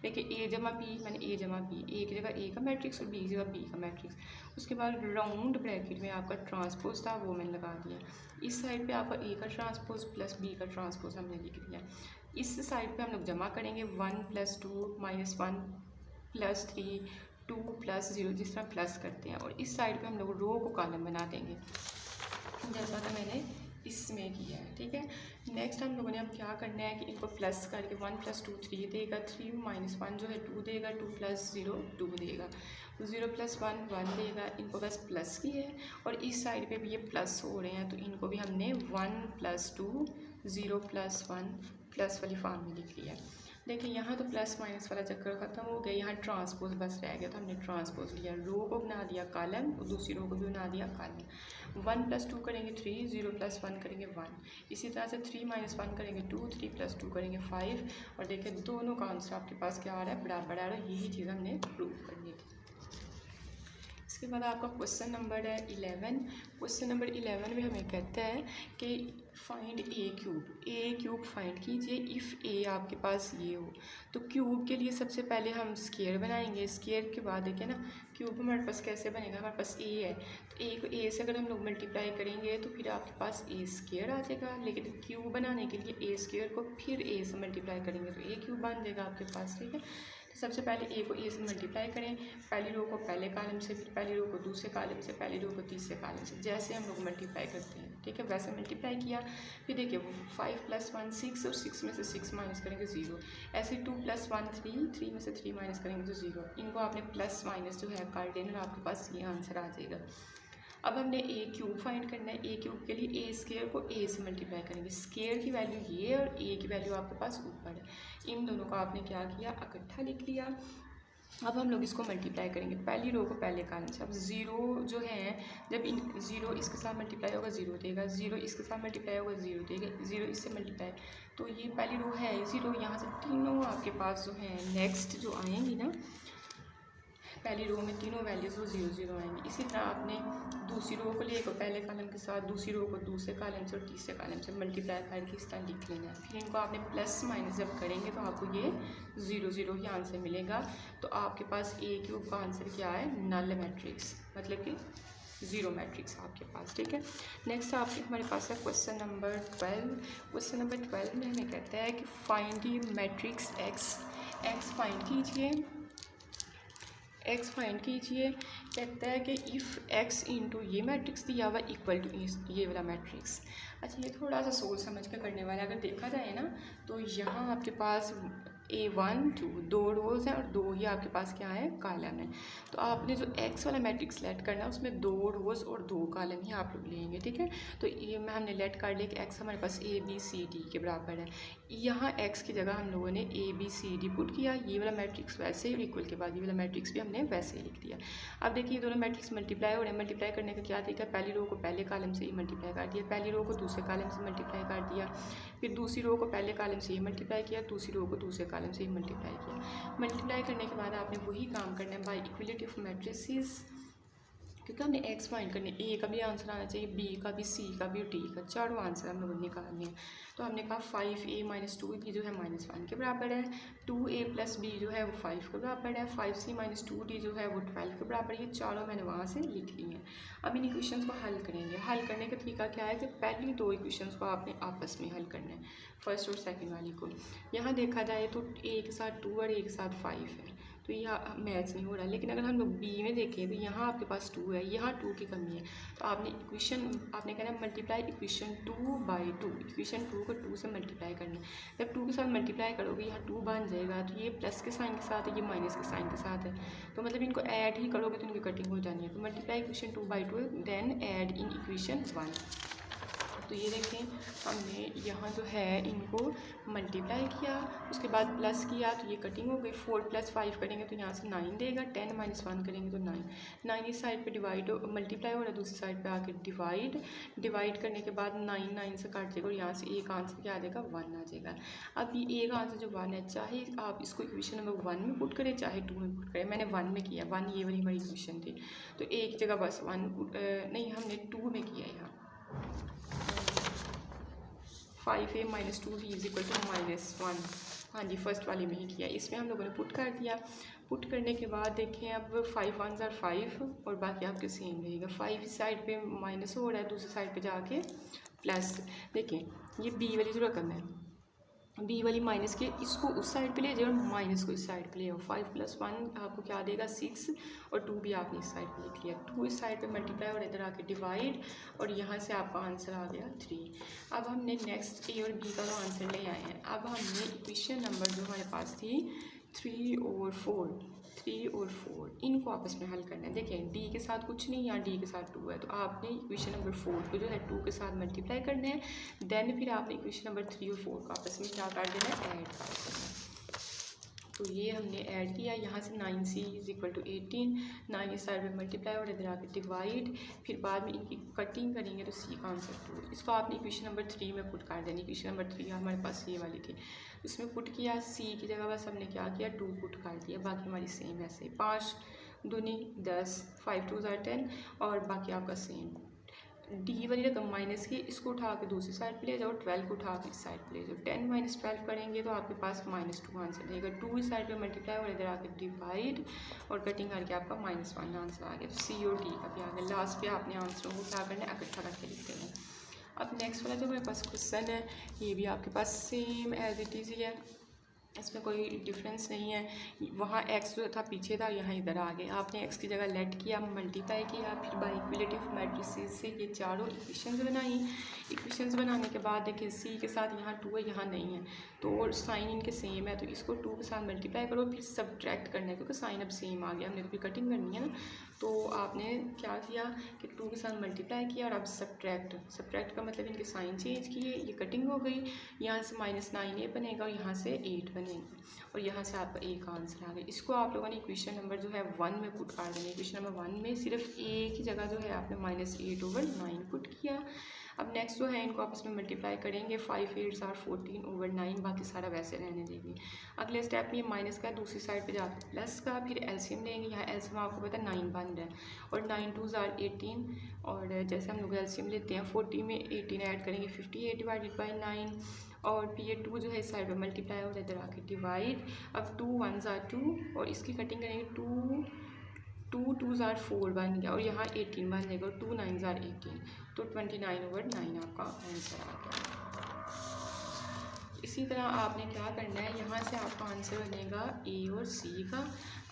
देखिए ए जमा बी, मैंने ए जमा बी, ए की जगह ए का मैट्रिक्स और बी की जगह बी का मैट्रिक्स। उसके बाद राउंड ब्रैकेट में आपका ट्रांसपोज था वो मैंने लगा दिया। इस साइड पे आपका ए का ट्रांसपोज प्लस बी का ट्रांसपोज हमने लिख दिया। इस साइड पे हम लोग जमा करेंगे 1 + 2 - 1 + 3 2 + 0 जिस तरह प्लस करते हैं। और इस साइड पे हम लोग रो को कॉलम बना देंगे जैसा कि मैंने इसमें किया है। ठीक है, नेक्स्ट हम लोगों ने अब क्या करना है कि इनको प्लस करके 1 + 2 3 देगा, 3 - 1 जो है 2 देगा, 2 + 0 2 देगा, 0 + 1 1 देगा। इनको बस प्लस की है और इस साइड पे भी ये प्लस हो रहे हैं तो इनको भी हमने 1 + 2 0 + 1 प्लस वाली फॉर्म में लिख लिया। देखिए यहाँ तो प्लस माइनस वाला चक्कर ख़त्म हो गया, यहाँ ट्रांसपोज बस रह गया तो हमने ट्रांसपोज लिया, रो को बना दिया कॉलम और दूसरी रो को भी बना दिया कॉलम। 1 + 2 करेंगे 3, 0 + 1 करेंगे 1, इसी तरह से 3 - 1 करेंगे 2, 3 + 2 करेंगे 5। और देखिए दोनों का आंसर आपके पास क्या आ रहा है, बराबर आ रहा है। यही चीज़ हमने प्रूव करनी थी। इसके बाद आपका क्वेश्चन नंबर है 11। क्वेश्चन नंबर 11 में हमें कहता है कि फाइंड ए क्यूब फाइंड कीजिए इफ़ ए आपके पास ये हो। तो क्यूब के लिए सबसे पहले हम स्क्वायर बनाएंगे, स्क्वायर के बाद देखिए ना क्यूब हमारे पास कैसे बनेगा, हमारे पास ए है तो ए को ए से अगर हम लोग मल्टीप्लाई करेंगे तो फिर आपके पास ए स्क्वायर आ जाएगा। लेकिन क्यूब बनाने के लिए ए स्क्वायर को फिर ए से मल्टीप्लाई करेंगे तो ए क्यूब बन जाएगा आपके पास। ठीक है, सबसे पहले ए को ए से मल्टीप्लाई करें, पहली रो को पहले कॉलम से, फिर पहली रो को दूसरे कॉलम से, पहली रो को तीसरे कॉलम से, जैसे हम लोग मल्टीप्लाई करते हैं। ठीक है, वैसे मल्टीप्लाई किया। फिर देखिए 5 + 1 6 और 6 में से 6 माइनस करेंगे 0। ऐसे 2 + 1 3, 3 में से 3 माइनस करेंगे तो 0। इनको आपने प्लस माइनस जो है कर देना, आपके पास ये आंसर आ जाएगा। अब हमने ए क्यूब फाइंड करना है। ए क्यूब के लिए ए स्क्वायर को ए से मल्टीप्लाई करेंगे, स्क्वायर की वैल्यू ये और ए की वैल्यू आपके पास ऊपर है। इन दोनों का आपने क्या किया, इकट्ठा लिख लिया। अब हम लोग इसको मल्टीप्लाई करेंगे, पहली रो को पहले कॉलम से। अब 0 जो है जब 0 इसके साथ मल्टीप्लाई होगा 0 देगा, 0 इसके साथ मल्टीप्लाई होगा 0 देगा, 0 इससे मल्टीप्लाई, तो ये पहली रो है 0। यहाँ से तीनों आपके पास जो है नेक्स्ट जो आएंगी ना, पहली रो में तीनों वैल्यूज़ वो 0 0 आएंगी। इसी तरह आपने दूसरी रो को लेकर पहले कॉलम के साथ, दूसरी रो को दूसरे कॉलम से और तीसरे कॉलम से मल्टीप्लाई करके इस तरह लिख लेना है। फिर इनको आपने प्लस माइनस जब करेंगे तो आपको ये 0 0 ही आंसर मिलेगा। तो आपके पास ए क्यूब का आंसर क्या है, नल मैट्रिक्स, मतलब कि 0 मैट्रिक्स आपके पास। ठीक है, नेक्स्ट आपके हमारे पास है क्वेश्चन नंबर 12। क्वेश्चन नंबर 12 में हमें कहता है कि find the matrix x find कीजिए, एक्स फाइंड कीजिए। कहता है कि इफ़ एक्स इंटू ये मैट्रिक्स दिया हुआ इक्वल टू ये वाला मैट्रिक्स। अच्छा, ये थोड़ा सा सोच समझ के करने वाला, अगर देखा जाए ना तो यहाँ आपके पास A1 2 2 रोज़ हैं और 2 ही आपके पास क्या है, कॉलम है। तो आपने जो एक्स वाला मैट्रिक्स लेट करना है उसमें 2 रोज़ और 2 कॉलम ही आप लोग लेंगे। ठीक है, तो ये में हमने लेट कर लिया कि एक्स हमारे पास ABCD के बराबर है। यहाँ एक्स की जगह हम लोगों ने ABCD पुट किया, ये वाला मैट्रिक्स वैसे ही, इक्वल के बाद ये वाला मैट्रिक्स भी हमने वैसे ही लिख दिया। अब देखिए दोनों मैट्रिक्स मल्टीप्लाई हो रहे हैं। मल्टीप्लाई करने का क्या तरीका, पहली रो को पहले कॉलम से ही मल्टीप्लाई कर दिया, पहली रो को दूसरे कॉलम से मल्टीप्लाई कर दिया, फिर दूसरी रो को पहले कॉलम से ही मल्टीप्लाई किया, दूसरी रो को दूसरे कॉलम से ही मल्टीप्लाई किया। मल्टीप्लाई करने के बाद आपने वही काम करना है बाय इक्वलिटी ऑफ मैट्रिसेस, क्योंकि हमने एक्स फाइंड करने, ए का भी आंसर आना चाहिए, बी का भी, सी का भी और डी का, चारों आंसर हम लोगों ने निकालने हैं। तो हमने कहा 5a - 2b जो है -1 के बराबर है, 2a + b जो है वो 5 के बराबर है, 5c - 2d जो है वो 12 के बराबर है। ये चारों मैंने वहाँ से लिख ली हैं। अब इन इक्वेशंस को हल करेंगे। हल करने का तरीका क्या है कि पहली 2 इक्वेशंस को आपने आपस में हल करना है, फर्स्ट और सेकेंड वाली को। यहाँ देखा जाए तो a के साथ 2 और a के साथ 5 है, तो यहाँ मैच नहीं हो रहा। लेकिन अगर हम लोग बी में देखें तो यहाँ आपके पास 2 है, यहाँ 2 की कमी है, तो आपने इक्वेशन, आपने कहना है मल्टीप्लाई इक्वेशन 2/2, इक्वेशन 2 को 2 से मल्टीप्लाई करना है। जब 2 के साथ मल्टीप्लाई करोगे यहाँ 2 बन जाएगा, तो ये प्लस के साइन के साथ है, ये माइनस के साइन के साथ है, तो मतलब इनको ऐड ही करोगे तो इनकी कटिंग हो जानी है। तो multiply equation 2/2 then add in equation 1। तो ये देखें हमने यहाँ जो है इनको मल्टीप्लाई किया, उसके बाद प्लस किया तो ये कटिंग हो गई। 4 + 5 करेंगे तो यहाँ से 9 देगा, 10 - 1 करेंगे तो 9। 9 इस साइड पे डिवाइड मल्टीप्लाई हो रहा है, दूसरी साइड पे आके डिवाइड करने के बाद 9 9 से काट देगा और यहाँ से एक आंसर क्या आ जाएगा 1 आ जाएगा। अब ये एक आंसर जो 1 है, चाहे आप इसको इक्वेशन नंबर 1 में पुट करें चाहे 2 में पुट करें, मैंने 1 में किया, 1 ये वाली हमारी इक्वेशन थी तो एक जगह बस 1 नहीं हमने 2 में किया यहाँ। 5a - 2b = -1, हाँ जी फर्स्ट वाले में ही किया। इसमें हम लोगों ने पुट कर दिया। पुट करने के बाद देखें अब 5 1s are 5 और बाकी आपके सेम रहेगा। 5 इस साइड पे माइनस हो रहा है, दूसरी साइड पे जाके प्लस। देखें ये b वाली जो रकम है, b वाली माइनस के इसको उस साइड पे ले जाओ और माइनस को इस साइड पे ले आओ। 5 + 1 आपको क्या देगा 6 और 2 भी आपने इस साइड पे लिख लिया। 2 इस साइड पे मल्टीप्लाई और इधर आके डिवाइड और यहाँ से आपका आंसर आ गया 3। अब हमने नेक्स्ट a और b का जो आंसर ले आए हैं, अब हमने इक्वेशन नंबर जो हमारे पास थी 3 और 4 इनको आपस में हल करना है। देखें d के साथ कुछ नहीं, यहाँ d के साथ 2 है तो आपने इक्वेशन नंबर 4 को जो है 2 के साथ मल्टीप्लाई करना है। देन फिर आपने इक्वेशन नंबर 3 और 4 को आपस में क्या कर देना है, ऐड कर देना है। तो ये हमने ऐड किया, यहाँ से 9c = 18, 9 इस साइड में मल्टीप्लाई और इधर आके डिवाइड, फिर बाद में इनकी कटिंग करेंगे तो c का आंसर 2। इसको आपने इक्वेशन नंबर 3 में पुट कर देनी। इक्वेशन नंबर 3 हमारे पास ये वाली थी, उसमें पुट किया, c की जगह बस हमने क्या किया 2 पुट कर दिया, बाकी हमारी सेम ऐसे 5 दूनी 10, 5 2s are 10 और बाकी आपका सेम। डी वाली रकम माइनस की, इसको उठा के दूसरी साइड पे ले जाओ, 12 को उठा के इस साइड पे ले जाओ। 10 - 12 करेंगे तो आपके पास -2 आंसर रहेगा। 2 इस साइड पे मल्टीप्लाई और इधर आके डिवाइड और कटिंग करके आपका -1 आंसर आ गया। तो सी और डी का भी आ गया। लास्ट पे आपने आंसरों को क्या करना है, इकट्ठा करके लिख देना है। अब नेक्स्ट वाला जो मेरे पास क्वेश्चन है ये भी आपके पास सेम एज इट इज़ ही है, इसमें कोई डिफरेंस नहीं है। वहाँ x जो था पीछे था, यहाँ इधर आ गए। आपने x की जगह लेट किया, मल्टीप्लाई किया, फिर बाई इक्विलेटिव मैट्रिसेस से ये चारों इक्वेशंस बनाई। इक्वेशंस बनाने के बाद देखिए c के साथ यहाँ 2 है, यहाँ नहीं है तो साइन इनके सेम है तो इसको 2 के साथ मल्टीप्लाई करो, फिर सब्ट्रैक्ट करना है क्योंकि साइन अब सेम आ गया, हमने तो फिर कटिंग करनी है ना। तो आपने क्या किया कि 2 के साथ मल्टीप्लाई किया और अब सब्ट्रैक्ट का मतलब इनके साइन चेंज किए, ये कटिंग हो गई। यहाँ से -9a बनेगा और यहाँ से 8 बनेगा और यहाँ से आपका एक आंसर आ गया। इसको आप लोगों ने इक्वेशन नंबर जो है 1 में पुट कर देना। इक्वेशन नंबर 1 में सिर्फ a की जगह जो है आपने -8/9 पुट किया। अब नेक्स्ट जो है इनको आपस में मल्टीप्लाई करेंगे, 5 8s are 14/9, बाकी सारा वैसे रहने देंगे। अगले स्टेप में माइनस का, दूसरी साइड पे जाकर प्लस का, फिर एलसीएम लेंगे। यहाँ एलसीएम आपको पता है 9 बन रहा है और 9 2s are 18 और जैसे हम लोग एलसीएम लेते हैं 40 में 18 ऐड करेंगे 58 / 9 और फिर ये 2 जो है इस साइड पे मल्टीप्लाई और इधर आके डिवाइड। अब 2 1s are 2 और इसकी कटिंग करेंगे, 2 2s are 4 बन गया और यहाँ 18 बन जाएगा और 2 9s are 18 तो 29/9 आपका आंसर आ गया। इसी तरह आपने क्या करना है, यहाँ से आपका आंसर बनेगा ए और सी का।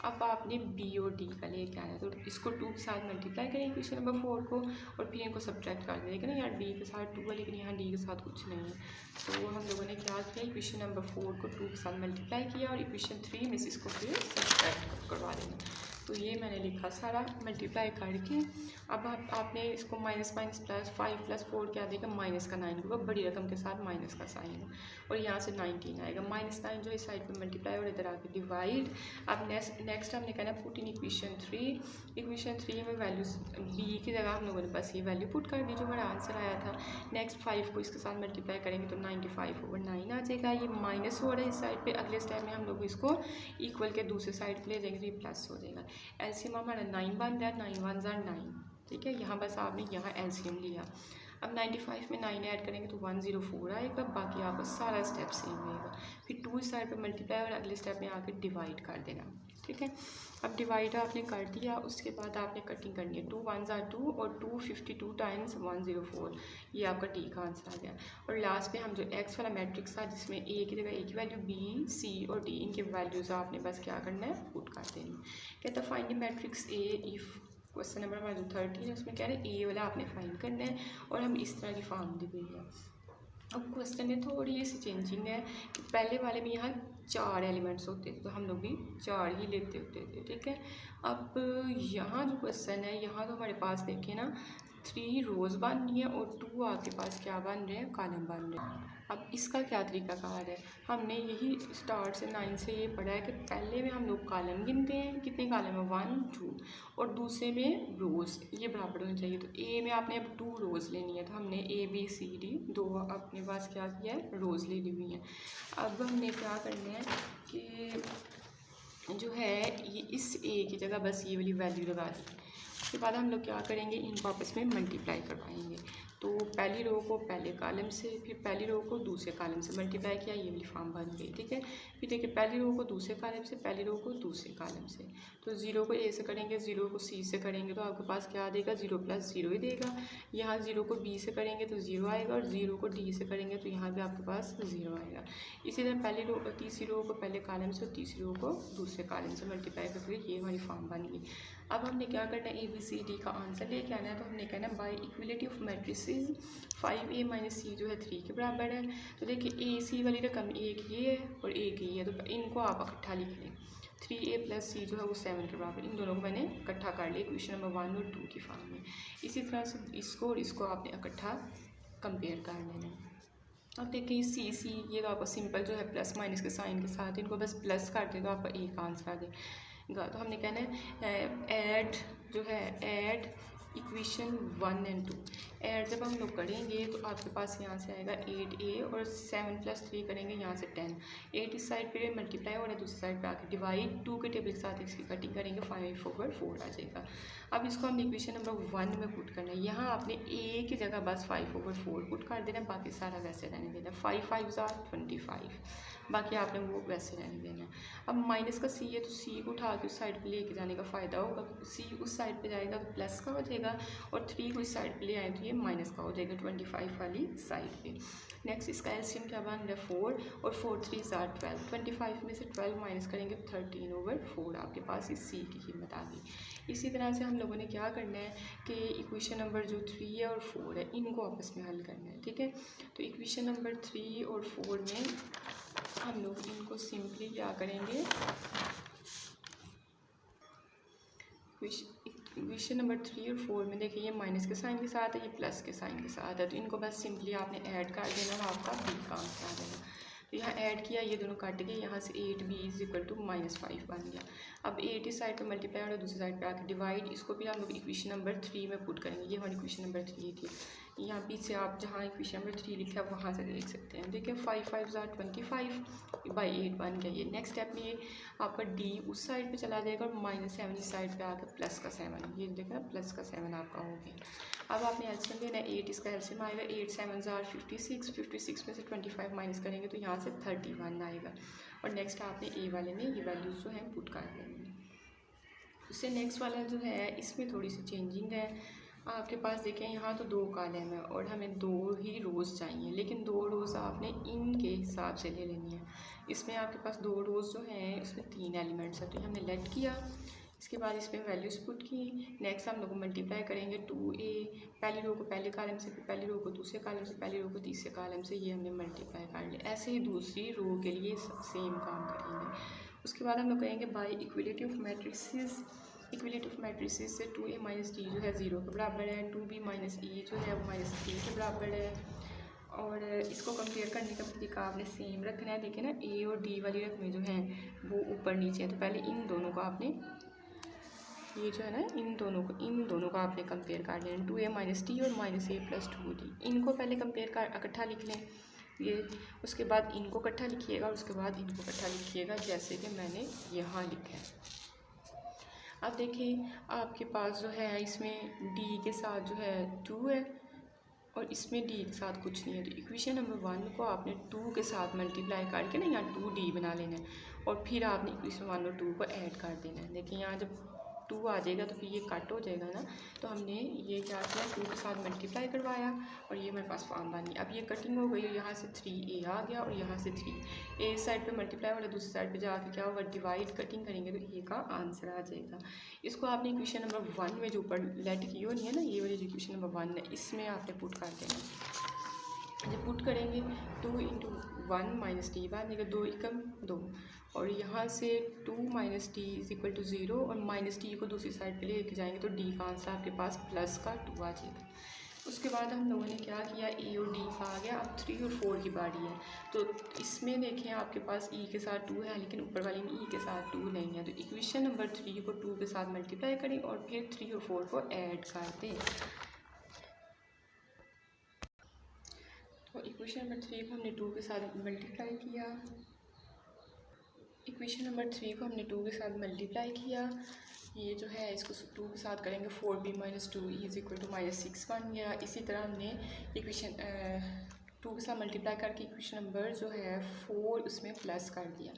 अब आपने बी और डी का लेके आना है तो इसको 2 के साथ मल्टीप्लाई करेंगे इक्वेशन नंबर 4 को और फिर इनको सब्ट्रैक्ट कर देंगे ना। यार डी के साथ 2 है लेकिन यहाँ डी के साथ कुछ नहीं है तो हम लोगों ने क्या किया, इक्वेशन नंबर 4 को 2 के साथ मल्टीप्लाई किया और इक्वेशन 3 में से इसको फिर सब्ट्रैक्ट करवा देंगे। तो ये मैंने लिखा सारा मल्टीप्लाई करके। अब आपने इसको माइनस प्लस 5 + 4 क्या देगा, -9 होगा, बड़ी रकम के साथ माइनस का साइन है और यहाँ से 19 आएगा। -9 जो इस साइड पे मल्टीप्लाई और इधर आके डिवाइड। अब नेक्स्ट हमने कहना पुट इन इक्वेशन 3। इक्वेशन 3 में वैल्यूज बी की जगह हम लोगों ने बस ये वैल्यू पुट कर दी जो हमारा आंसर आया था। नेक्स्ट 5 को इसके साथ मल्टीप्लाई करेंगे तो 95/9 आ जाएगा। ये माइनस हो रहा है इस साइड पे, अगले स्टेप में हम लोग इसको इक्वल के दूसरे साइड पे ले जाएंगे तो ये प्लस हो जाएगा। एलसीएम हमारा 9 बन रहा है, 9 1s are 9, ठीक है। यहाँ बस आपने यहाँ एलसीएम लिया। अब 95 में 9 ऐड करेंगे तो 104 आएगा, बाकी आपका सारा स्टेप सेम रहेगा। फिर 2 इस साइड पे मल्टीप्लाई और अगले स्टेप में आकर डिवाइड कर देना, ठीक है। अब डिवाइड आपने कर दिया, उसके बाद आपने कटिंग करनी है। 2 1s are 2 और 2 52 टाइम्स 104, ये आपका डी का आंसर आ गया। और लास्ट पे हम जो एक्स वाला मैट्रिक्स था जिसमें ए की जगह ए की वैल्यू, बी सी और डी इनके वैल्यूज़ आपने बस क्या करना है, पुट कर देनी। कहता find the matrix A if, question number हमारा जो 13 है उसमें कह रहे हैं ए वाला आपने फाइंड करना है और हम इस तरह की फॉर्म दी हुई है। अब क्वेश्चन में थोड़ी सी चेंजिंग है कि पहले वाले में यहाँ 4 एलिमेंट्स होते थे तो हम लोग भी 4 ही लेते होते थे, ठीक है। अब यहाँ जो क्वेश्चन है, यहाँ तो हमारे पास देखिए ना 3 रोज़ बन रही हैं और 2 आपके पास क्या बन रहे हैं, कॉलम बन रहे हैं। अब इसका क्या तरीकाकार है, हमने यही स्टार्ट से 9 से ये पढ़ा है कि पहले में हम लोग कॉलम गिनते हैं, कितने कॉलम है 1 2, और दूसरे में रोज़ ये बराबर होनी चाहिए। तो ए में आपने अब 2 रोज़ लेनी है, तो हमने ABCD 2 अपने पास क्या किया है, रोज़ ले ली हुई हैं। अब हमने क्या करना है कि जो है ये इस ए की जगह बस ये वाली वैल्यू लगा दी। उसके बाद हम लोग क्या करेंगे, इनको आपस में मल्टीप्लाई करवाएंगे। तो पहली रो को पहले कॉलम से, फिर पहली रो को दूसरे कॉलम से मल्टीप्लाई किया, ये वाली फॉर्म बन गई, ठीक है। फिर देखिए पहली रो को दूसरे कॉलम से, पहली रो को दूसरे कॉलम से। तो 0 को A से करेंगे, 0 को C से करेंगे तो आपके पास क्या देगा, 0 + 0 ही देगा। यहाँ 0 को B से करेंगे तो 0 आएगा, और 0 को D से करेंगे तो यहाँ भी आपके पास 0 आएगा। इसी तरह पहली रो तीसरी रो को पहले कॉलम से और तीसरी रो को दूसरे कॉलम से मल्टीप्लाई करके ये हमारी फॉर्म बन गई। अब हमने क्या करना है, ABCD का आंसर लेके आना है। तो हमने कहना है bye equality of matrices 5A - C जो है 3 के बराबर है। तो देखिए AC वाली रकम एक ये है और एक ये है, तो इनको आप इकट्ठा लिख लें। 3A + C जो है वो 7 के बराबर, इन दोनों को मैंने इकट्ठा कर लिया इक्वेशन नंबर 1 और 2 की फॉर्म में। इसी तरह से इसको और इसको आपने इकट्ठा कंपेयर कर लेना है। अब देखिए C ये तो आपका सिंपल जो है प्लस माइनस के साइन के साथ, इनको बस प्लस कर दें तो आपका एक आंसर आ जाएगा। तो हमने कहना है ऐड जो है ऐड इक्वेशन 1 और 2। ऐड जब हम लोग करेंगे तो आपके पास यहाँ से आएगा 8A और 7 + 3 करेंगे यहाँ से 10। 8 इस साइड पे मल्टीप्लाई हो रहा है, दूसरी साइड पे आके डिवाइड 2 के टेबल के साथ इसकी कटिंग करेंगे, 5/4 आ जाएगा। अब इसको हमने इक्वेशन नंबर 1 में पुट करना है। यहाँ आपने A की जगह बस 5/4 पुट कर देना, बाकी सारा वैसे रहने देना। 5 5 = 25, बाकी आपने वो वैसे रहने देना है। अब माइनस का C है तो C को उठा के उस साइड पे लेके जाने का फ़ायदा होगा, C उस साइड पे जाएगा तो प्लस का हो जाएगा, और 3 को इस साइड पे ले आए तो ये माइनस का हो जाएगा 25 वाली साइड पे। नेक्स्ट इसका एलसीएम क्या बन रहा है 4, और 4 3 = 12। 25 में से 12 माइनस करेंगे 13/4 आपके पास इस C की कीमत आ गई। इसी तरह से हम लोगों ने क्या करना है कि इक्वेशन नंबर जो 3 है और 4 है इनको आपस में हल करना है, ठीक है। तो इक्वेशन नंबर 3 और 4 में हम लोग इनको सिंपली क्या करेंगे, इक्वेशन नंबर 3 और 4 में देखिए ये माइनस के साइन के साथ है, ये प्लस के साइन के साथ है, तो इनको बस सिंपली आपने ऐड कर देना और आपका बी का आंसर आ जाएगा। तो यहाँ ऐड किया, ये दोनों कट गए, यहाँ से 8B = -5 बन गया। अब 8 इस साइड पे मल्टीप्लाई और दूसरी साइड पे आके डिवाइड, इसको भी हम लोग इक्वेशन नंबर 3 में पुट करेंगे। ये हमारी इक्वेशन नंबर 3 थी, यहाँ पीछे आप जहाँ इक्वेशन नंबर 3 लिखा है वहाँ से देख सकते हैं। देखिए 5 5 = 25/8 बन गया ये। नेक्स्ट स्टेप में ये आपका D उस साइड पे चला जाएगा और -7 इस साइड पे आकर प्लस का 7, ये देखा प्लस का 7 आपका हो गया। अब आपने एलसीएम देना है, 8 इसका एलसीएम आएगा, 8 7 = 56, 56 में से 25 माइनस करेंगे तो यहाँ से 31 आएगा, और नेक्स्ट आपने ए वाले में ये वैल्यूज़ जो है पुट कर देंगे। उससे नेक्स्ट वाला जो है इसमें थोड़ी सी चेंजिंग है। आपके पास देखें यहाँ तो 2 कॉलम है और हमें 2 ही रोज़ चाहिए, लेकिन 2 रोज़ आपने इनके हिसाब से ले लेनी है। इसमें आपके पास 2 रोज़ जो हैं इसमें 3 एलिमेंट्स हैं, तो हमने लेट किया, इसके बाद इसमें वैल्यूज़ पुट की। नेक्स्ट हम लोग मल्टीप्लाई करेंगे 2A, पहली रो को पहले कॉलम से, फिर पहली रो को दूसरे कॉलम से, पहली रो को तीसरे कॉलम से, ये हमने मल्टीप्लाई कर लिया। ऐसे ही दूसरी रो के लिए सेम काम करेंगे। उसके बाद हम लोग कहेंगे bye equality of matrices, equality of matrices से 2A - D जो है 0 के बराबर है, 2B - E जो है वो -3 के बराबर है, और इसको कंपेयर करने का तरीका आपने सेम रखना है। देखिए ना A और D वाली रकमें जो हैं वो ऊपर नीचे हैं, तो पहले इन दोनों को आपने, ये जो है ना इन दोनों को आपने कंपेयर कर लेना, 2A - D और -A + 2D, इनको पहले कंपेयर कर इकट्ठा लिख लें ये, उसके बाद इनको इकट्ठा लिखिएगा और उसके बाद इनको इकट्ठा लिखिएगा, जैसे कि मैंने यहाँ लिखा है। अब देखिए आपके पास जो है इसमें D के साथ जो है 2 है और इसमें D के साथ कुछ नहीं है, तो इक्वेशन नंबर 1 को आपने 2 के साथ मल्टीप्लाई करके ना यहाँ 2D बना लेना है, और फिर आपने इक्वेशन 1 और 2 को ऐड कर देना है। देखिए यहाँ जब 2 आ जाएगा तो फिर ये कट हो जाएगा ना, तो हमने ये क्या किया 2 के साथ मल्टीप्लाई करवाया और ये मेरे पास फॉर्म बनी। अब ये कटिंग हो गई, यहाँ से 3A आ गया और यहाँ से 3A साइड पे मल्टीप्लाई वाला दूसरी साइड पे जाके क्या होगा डिवाइड, कटिंग करेंगे तो A का आंसर आ जाएगा। इसको आपने इक्वेशन नंबर 1 में जो ऊपर लेट की होनी है ना, ये वाली इक्वेशन नंबर 1 है, इसमें आपने पुट कर देना। जब पुट करेंगे 2 इंटू 1 माइनस टी बाद देगा 2 एकम 2 और यहाँ से 2 minus T is equal to 0 और माइनस टी को दूसरी साइड पे लेके जाएंगे तो डी का आंसर आपके पास प्लस का 2 आ जाएगा। उसके बाद हम लोगों ने क्या किया, ए और डी का आ गया। अब 3 और 4 की बारी है। तो इसमें देखें आपके पास ई के साथ 2 है लेकिन ऊपर वाली में ई के साथ 2 नहीं है। तो इक्वेशन नंबर 3 को 2 के साथ मल्टीप्लाई करें और फिर 3 और 4 को ऐड कर दें। तो इक्वेशन नंबर 3 को हमने 2 के साथ मल्टीप्लाई किया। इक्वेशन नंबर 3 को हमने 2 के साथ मल्टीप्लाई किया। ये जो है इसको 2 के साथ करेंगे 4b minus 2 is equal to -6 बन गया। इसी तरह हमने इक्वेशन 2 के साथ मल्टीप्लाई करके इक्वेशन नंबर जो है 4 उसमें प्लस कर दिया।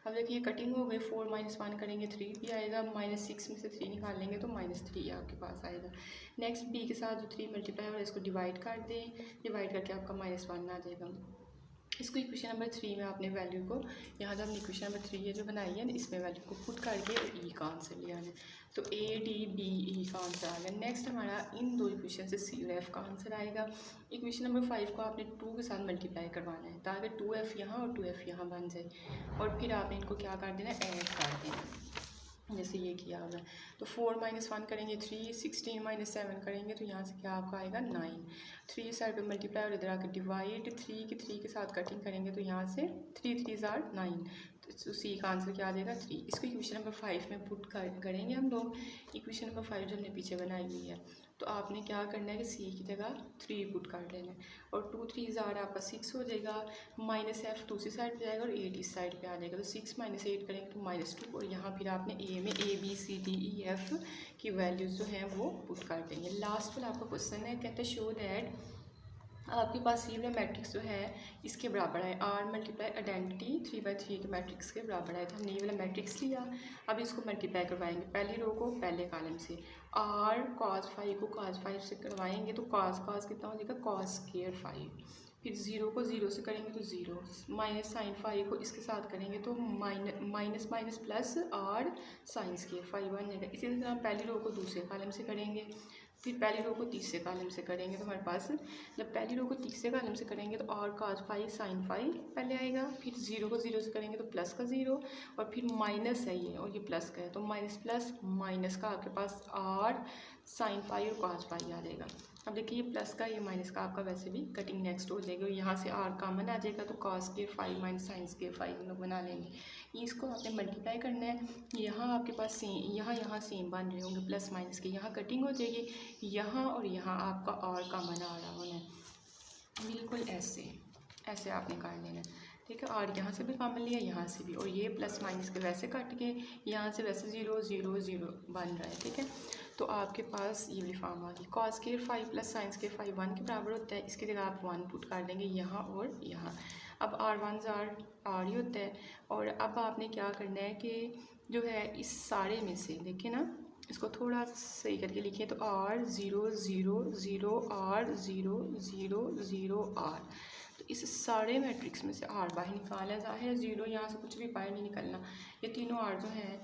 अब देखिए कटिंग हो गई, 4 माइनस 1 करेंगे 3 भी आएगा, -6 में से 3 निकाल लेंगे तो -3 आपके पास आएगा। नेक्स्ट b के साथ जो 3 मल्टीप्लाई हो रहा है इसको डिवाइड कर दें, डिवाइड करके आपका -1 आ जाएगा। इसको इक्वेशन नंबर 3 में आपने वैल्यू को यहाँ जब हमने इक्वेशन नंबर 3 ये जो बनाई है इसमें वैल्यू को पुट करके ई का आंसर ले आना है। तो ए डी बी ई का आंसर आ गया। नेक्स्ट हमारा इन दो इक्वेशन से सी और एफ का आंसर आएगा। इक्वेशन नंबर 5 को आपने 2 के साथ मल्टीप्लाई करवाना है ताकि 2f यहाँ और 2f यहाँ बन जाए और फिर आपने इनको क्या कर देना, ऐड कर देना जैसे ये किया हुआ है। तो 4 माइनस 1 करेंगे 3, 16 माइनस 7 करेंगे तो यहाँ से क्या आपका आएगा 9। 3 साइड पे मल्टीप्लाई और इधर आकर डिवाइड, 3 के साथ कटिंग करेंगे तो यहाँ से 3 3 आर 9। तो सी का आंसर क्या आ जाएगा 3। इसको इक्वेशन नंबर 5 में पुट करेंगे हम लोग। इक्वेशन नंबर 5 जो हमने पीछे बनाई हुई है तो आपने क्या करना है कि सी की जगह 3 पुट कर लेना है और 2 3 आर आपका 6 हो जाएगा, माइनस एफ दूसरी साइड पे जाएगा और 8 इस साइड पे आ जाएगा। तो 6 माइनस 8 करेंगे तो -2 और यहाँ फिर आपने ए में A B C D E F की वैल्यूज़ जो हैं वो पुट कर देंगे। लास्ट वाला आपका क्वेश्चन है, कहते हैं शो दैट आपके पास ये वाला मैट्रिक्स जो है इसके बराबर है आर मल्टीप्लाई आइडेंटिटी 3/3 के मैट्रिक्स के बराबर है। तो हमने ये वाला मैट्रिक्स लिया, अब इसको मल्टीप्लाई करवाएंगे पहली रो को पहले कॉलम से। आर cos 5 को cos 5 से करवाएंगे तो cos कितना हो जाएगा cos स्क्वायर 5। फिर 0 को 0 से करेंगे तो 0, माइनस साइन 5 को इसके साथ करेंगे तो minus minus plus R sine square 5 बन जाएगा। इसी तरह पहली रो को दूसरे कॉलम से करेंगे, फिर पहली रो को तीसरे कॉलम से करेंगे तो हमारे पास जब पहली रो को तीसरे कॉलम से करेंगे तो आर cos 5 साइन 5 पहले आएगा, फिर 0 को 0 से करेंगे तो प्लस का 0 और फिर माइनस है ये और ये प्लस का है तो माइनस प्लस माइनस का आपके पास आर साइन 5 और cos 5 आ जाएगा। अब देखिए ये प्लस का ये माइनस का आपका वैसे भी कटिंग नेक्स्ट हो जाएगी और यहाँ से आर कॉमन आ जाएगा तो cos के 5 माइनस साइन के 5 हम लोग बना लेंगे। इसको आपने मल्टीप्लाई करना है, यहाँ आपके पास सेम यहाँ सेम बन रहे होंगे प्लस माइनस के, यहाँ कटिंग हो जाएगी, यहाँ और यहाँ आपका आर कॉमन आ रहा होना है बिल्कुल ऐसे आपने काट लेना है। ठीक है, और यहाँ से भी कॉमन लिया यहाँ से भी और ये प्लस माइनस के वैसे काट के यहाँ से वैसे 0 0 0 बन रहा है। ठीक है, तो आपके पास ये वाली फॉर्म आ गई। cos के 5 प्लस साइन के 5 1 के बराबर होता है, इसकी जगह आप 1 पुट कर देंगे यहाँ और यहाँ। अब R1 आर ही होता है और अब आपने क्या करना है कि जो है इस सारे में से देखिए ना, इसको थोड़ा सही करके लिखिए तो R 0 0 0 R 0 0 0 R। तो इस सारे मैट्रिक्स में से R बाहर निकाला जाहिर 0 यहाँ से कुछ भी बाहर नहीं निकलना। ये तीनों R जो है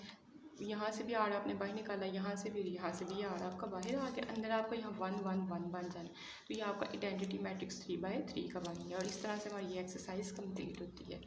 यहाँ से भी आर आपने बाहर निकाला, यहाँ से भी आर आपका बाहर आ गया, अंदर आपका यहाँ 1 1 1 बन जाना। तो ये आपका आइडेंटिटी मैट्रिक्स 3/3 का बन गया और इस तरह से हमारी ये एक्सरसाइज कंप्लीट होती है।